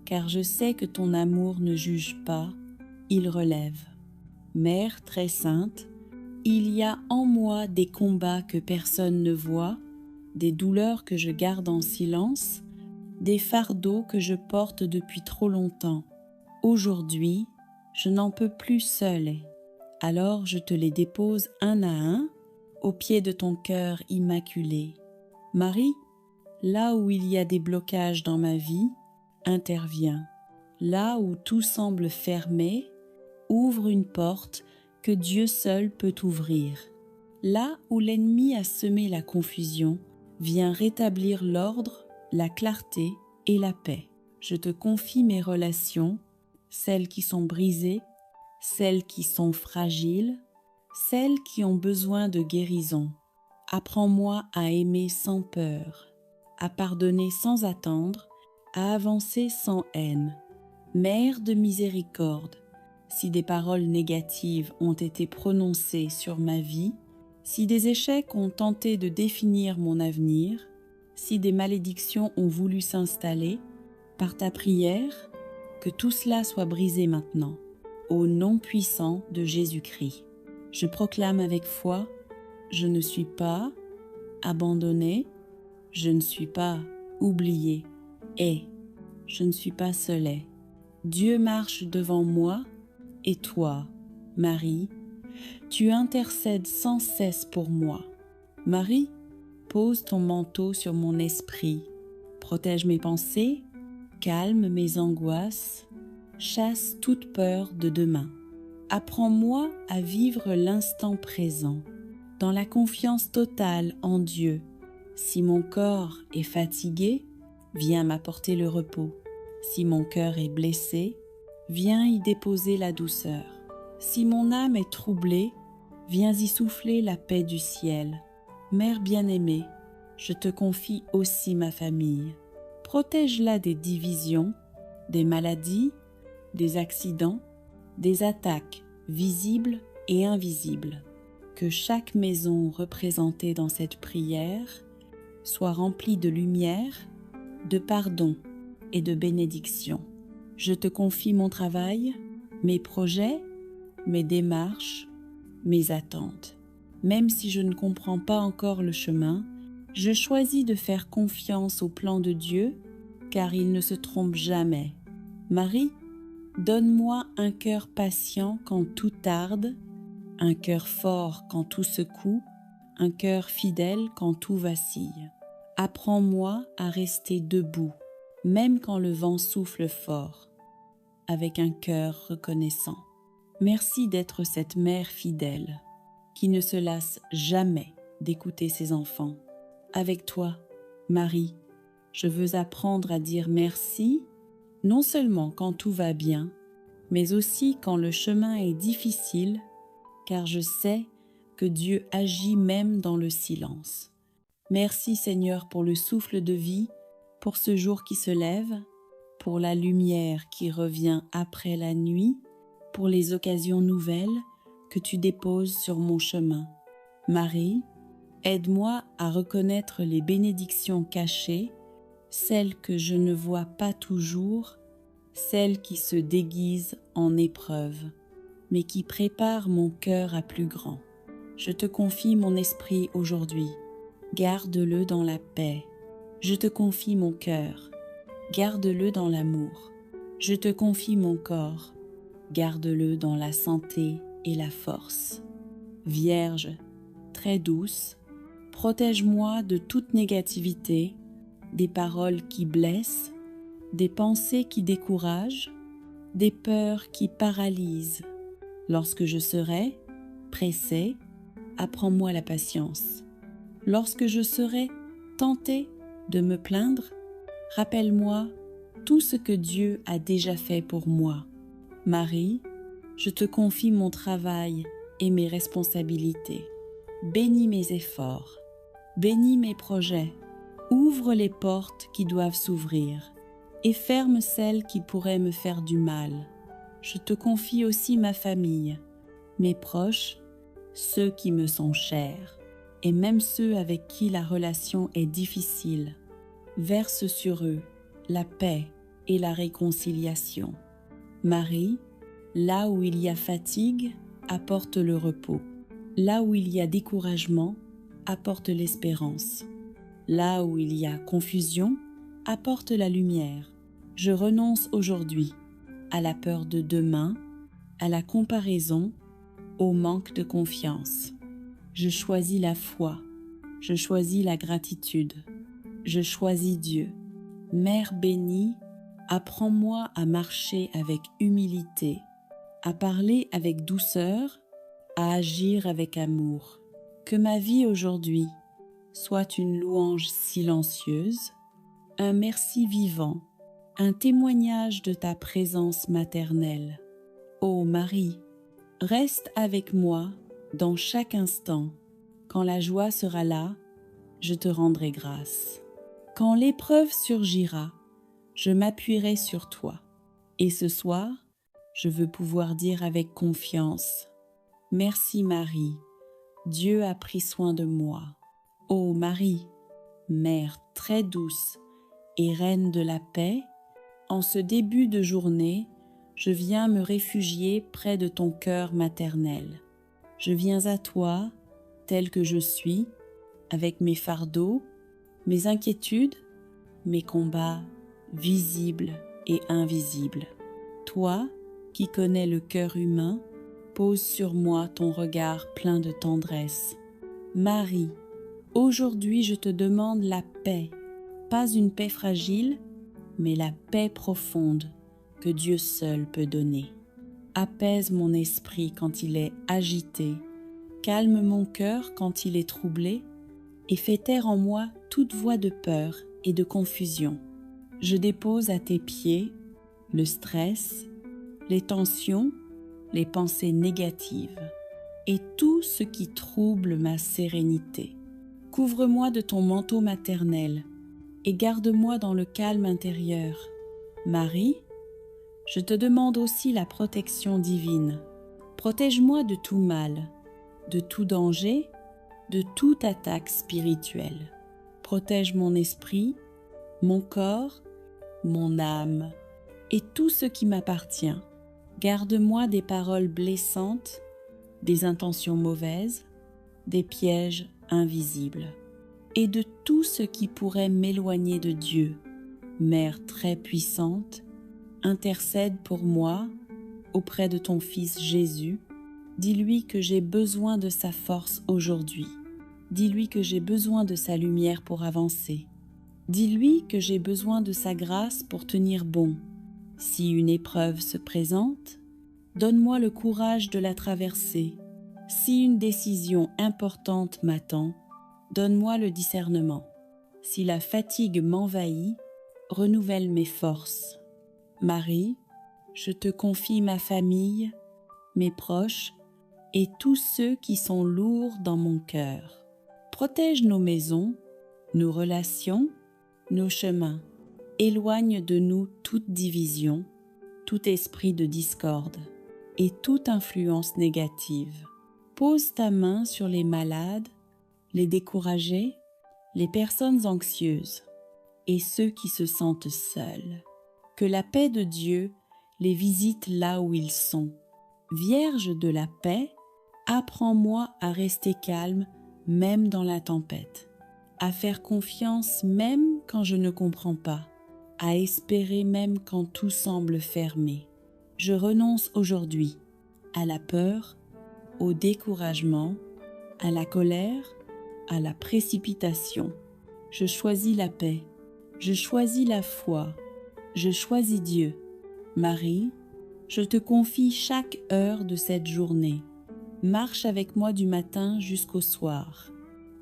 Speaker 1: car je sais que ton amour ne juge pas, il relève. Mère très sainte, il y a en moi des combats que personne ne voit, des douleurs que je garde en silence, des fardeaux que je porte depuis trop longtemps. Aujourd'hui, je n'en peux plus seule, alors je te les dépose un à un au pied de ton cœur immaculé. Marie, là où il y a des blocages dans ma vie, interviens. Là où tout semble fermé, ouvre une porte que Dieu seul peut ouvrir. Là où l'ennemi a semé la confusion, viens rétablir l'ordre, la clarté et la paix. Je te confie mes relations, celles qui sont brisées, celles qui sont fragiles, celles qui ont besoin de guérison. Apprends-moi à aimer sans peur, à pardonner sans attendre, à avancer sans haine. Mère de miséricorde, si des paroles négatives ont été prononcées sur ma vie, si des échecs ont tenté de définir mon avenir, si des malédictions ont voulu s'installer, par ta prière, que tout cela soit brisé maintenant, au nom puissant de Jésus-Christ. Je proclame avec foi, je ne suis pas abandonnée, je ne suis pas oubliée et je ne suis pas seule. Dieu marche devant moi et toi, Marie, tu intercèdes sans cesse pour moi. Marie, pose ton manteau sur mon esprit, protège mes pensées, calme mes angoisses, chasse toute peur de demain. Apprends-moi à vivre l'instant présent, dans la confiance totale en Dieu. Si mon corps est fatigué, viens m'apporter le repos. Si mon cœur est blessé, viens y déposer la douceur. Si mon âme est troublée, viens y souffler la paix du ciel. Mère bien-aimée, je te confie aussi ma famille. Protège-la des divisions, des maladies, des accidents, des attaques visibles et invisibles. Que chaque maison représentée dans cette prière soit remplie de lumière, de pardon et de bénédiction. Je te confie mon travail, mes projets, mes démarches, mes attentes. Même si je ne comprends pas encore le chemin, je choisis de faire confiance au plan de Dieu, car il ne se trompe jamais. Marie, donne-moi un cœur patient quand tout tarde, un cœur fort quand tout secoue, un cœur fidèle quand tout vacille. Apprends-moi à rester debout, même quand le vent souffle fort, avec un cœur reconnaissant. Merci d'être cette mère fidèle, qui ne se lasse jamais d'écouter ses enfants. Avec toi, Marie, je veux apprendre à dire merci, non seulement quand tout va bien, mais aussi quand le chemin est difficile, car je sais que Dieu agit même dans le silence. Merci Seigneur pour le souffle de vie, pour ce jour qui se lève, pour la lumière qui revient après la nuit, pour les occasions nouvelles que tu déposes sur mon chemin. Marie, aide-moi à reconnaître les bénédictions cachées, celles que je ne vois pas toujours, celles qui se déguisent en épreuves, mais qui préparent mon cœur à plus grand. Je te confie mon esprit aujourd'hui, garde-le dans la paix. Je te confie mon cœur, garde-le dans l'amour. Je te confie mon corps, garde-le dans la santé et la force. Vierge, très douce, protège-moi de toute négativité, des paroles qui blessent, des pensées qui découragent, des peurs qui paralysent. Lorsque je serai pressée, apprends-moi la patience. Lorsque je serai tentée de me plaindre, rappelle-moi tout ce que Dieu a déjà fait pour moi. Marie, je te confie mon travail et mes responsabilités. Bénis mes efforts, bénis mes projets, ouvre les portes qui doivent s'ouvrir et ferme celles qui pourraient me faire du mal. Je te confie aussi ma famille, mes proches, ceux qui me sont chers, et même ceux avec qui la relation est difficile. Verse sur eux la paix et la réconciliation. Marie, là où il y a fatigue, apporte le repos. Là où il y a découragement, apporte l'espérance. Là où il y a confusion, apporte la lumière. Je renonce aujourd'hui à la peur de demain, à la comparaison, au manque de confiance. Je choisis la foi, je choisis la gratitude, je choisis Dieu. Mère bénie, apprends-moi à marcher avec humilité, à parler avec douceur, à agir avec amour. Que ma vie aujourd'hui soit une louange silencieuse, un merci vivant, un témoignage de ta présence maternelle. Ô Marie, reste avec moi dans chaque instant. Quand la joie sera là, je te rendrai grâce. Quand l'épreuve surgira, je m'appuierai sur toi. Et ce soir, je veux pouvoir dire avec confiance: merci Marie, Dieu a pris soin de moi. Ô Marie, Mère très douce et Reine de la paix, en ce début de journée, je viens me réfugier près de ton cœur maternel. Je viens à toi, tel que je suis, avec mes fardeaux, mes inquiétudes, mes combats visibles et invisibles. Toi, qui connais le cœur humain, pose sur moi ton regard plein de tendresse. Marie, aujourd'hui je te demande la paix, pas une paix fragile, mais la paix profonde que Dieu seul peut donner. Apaise mon esprit quand il est agité, calme mon cœur quand il est troublé, et fais taire en moi toute voix de peur et de confusion. Je dépose à tes pieds le stress, les tensions, les pensées négatives et tout ce qui trouble ma sérénité. Couvre-moi de ton manteau maternel et garde-moi dans le calme intérieur. Marie, je te demande aussi la protection divine. Protège-moi de tout mal, de tout danger, de toute attaque spirituelle. Protège mon esprit, mon corps, mon âme et tout ce qui m'appartient. Garde-moi des paroles blessantes, des intentions mauvaises, des pièges invisibles et de tout ce qui pourrait m'éloigner de Dieu. Mère très puissante, intercède pour moi auprès de ton Fils Jésus. Dis-lui que j'ai besoin de sa force aujourd'hui. Dis-lui que j'ai besoin de sa lumière pour avancer. Dis-lui que j'ai besoin de sa grâce pour tenir bon. Si une épreuve se présente, donne-moi le courage de la traverser. Si une décision importante m'attend, donne-moi le discernement. Si la fatigue m'envahit, renouvelle mes forces. Marie, je te confie ma famille, mes proches et tous ceux qui sont lourds dans mon cœur. Protège nos maisons, nos relations, nos chemins. Éloigne de nous toute division, tout esprit de discorde et toute influence négative. Pose ta main sur les malades, les découragés, les personnes anxieuses et ceux qui se sentent seuls. Que la paix de Dieu les visite là où ils sont. Vierge de la paix, apprends-moi à rester calme même dans la tempête, à faire confiance même quand je ne comprends pas, à espérer même quand tout semble fermé. Je renonce aujourd'hui à la peur, au découragement, à la colère, à la précipitation. Je choisis la paix, je choisis la foi, je choisis Dieu. Marie, je te confie chaque heure de cette journée. Marche avec moi du matin jusqu'au soir.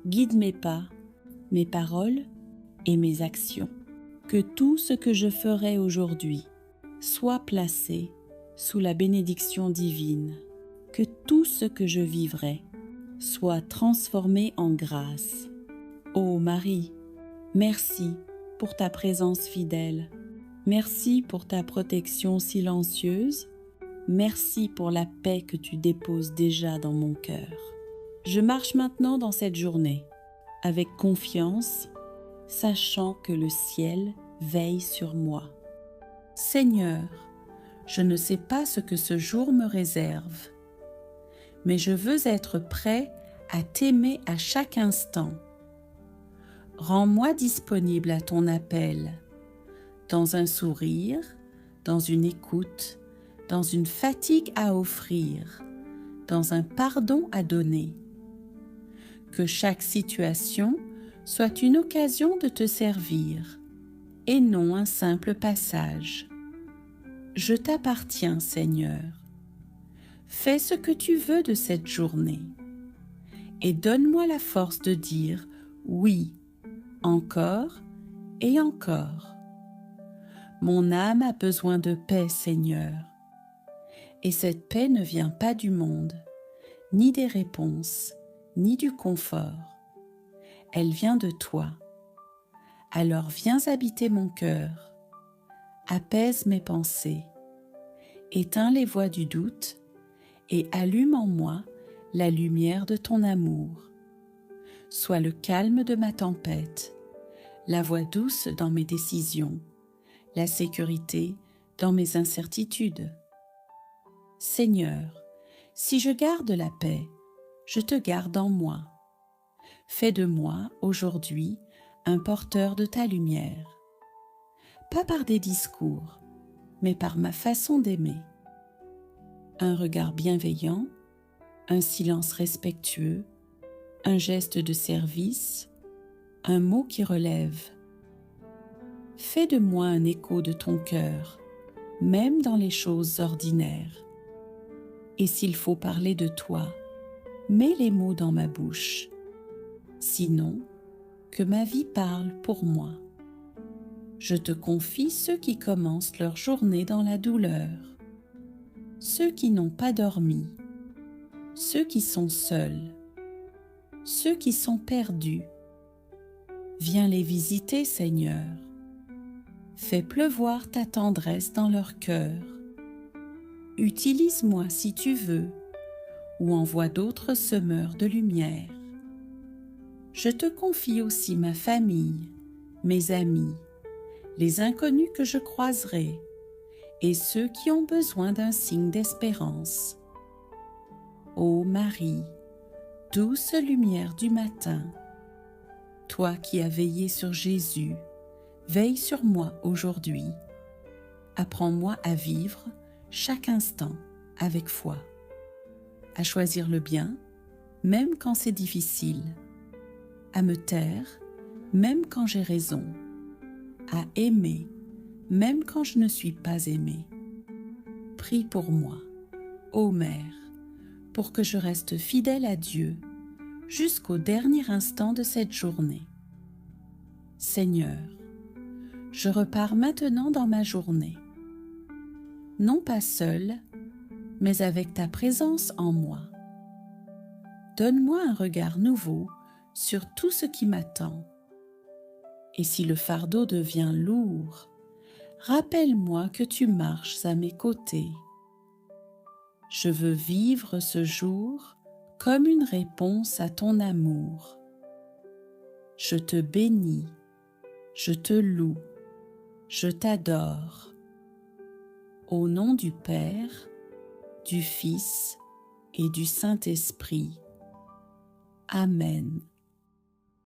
Speaker 1: Guide mes pas, mes paroles et mes actions. Que tout ce que je ferai aujourd'hui soit placé sous la bénédiction divine. Que tout ce que je vivrai soit transformé en grâce. Ô Marie, merci pour ta présence fidèle. Merci pour ta protection silencieuse. Merci pour la paix que tu déposes déjà dans mon cœur. Je marche maintenant dans cette journée avec confiance, sachant que le ciel veille sur moi. Seigneur, je ne sais pas ce que ce jour me réserve, mais je veux être prêt à t'aimer à chaque instant. Rends-moi disponible à ton appel, dans un sourire, dans une écoute, dans une fatigue à offrir, dans un pardon à donner. Que chaque situation soit une occasion de te servir et non un simple passage. Je t'appartiens, Seigneur. Fais ce que tu veux de cette journée et donne-moi la force de dire oui, encore et encore. Mon âme a besoin de paix, Seigneur. Et cette paix ne vient pas du monde, ni des réponses, ni du confort. Elle vient de toi. Alors viens habiter mon cœur, apaise mes pensées, éteins les voix du doute et allume en moi la lumière de ton amour. Sois le calme de ma tempête, la voix douce dans mes décisions, la sécurité dans mes incertitudes. Seigneur, si je garde la paix, je te garde en moi. Fais de moi, aujourd'hui, un porteur de ta lumière. Pas par des discours, mais par ma façon d'aimer. Un regard bienveillant, un silence respectueux, un geste de service, un mot qui relève. Fais de moi un écho de ton cœur, même dans les choses ordinaires. Et s'il faut parler de toi, mets les mots dans ma bouche. Sinon, que ma vie parle pour moi. Je te confie ceux qui commencent leur journée dans la douleur, ceux qui n'ont pas dormi, ceux qui sont seuls, ceux qui sont perdus. Viens les visiter, Seigneur. Fais pleuvoir ta tendresse dans leur cœur. Utilise-moi si tu veux, ou envoie d'autres semeurs de lumière. Je te confie aussi ma famille, mes amis, les inconnus que je croiserai, et ceux qui ont besoin d'un signe d'espérance. Ô Marie, douce lumière du matin, toi qui as veillé sur Jésus, veille sur moi aujourd'hui. Apprends-moi à vivre chaque instant avec foi, à choisir le bien, même quand c'est difficile, à me taire, même quand j'ai raison, à aimer, même quand je ne suis pas aimée. Prie pour moi, ô Mère, pour que je reste fidèle à Dieu jusqu'au dernier instant de cette journée. Seigneur, je repars maintenant dans ma journée, non pas seule, mais avec ta présence en moi. Donne-moi un regard nouveau sur tout ce qui m'attend. Et si le fardeau devient lourd, rappelle-moi que tu marches à mes côtés. Je veux vivre ce jour comme une réponse à ton amour. Je te bénis, je te loue, je t'adore. Au nom du Père, du Fils et du Saint-Esprit. Amen.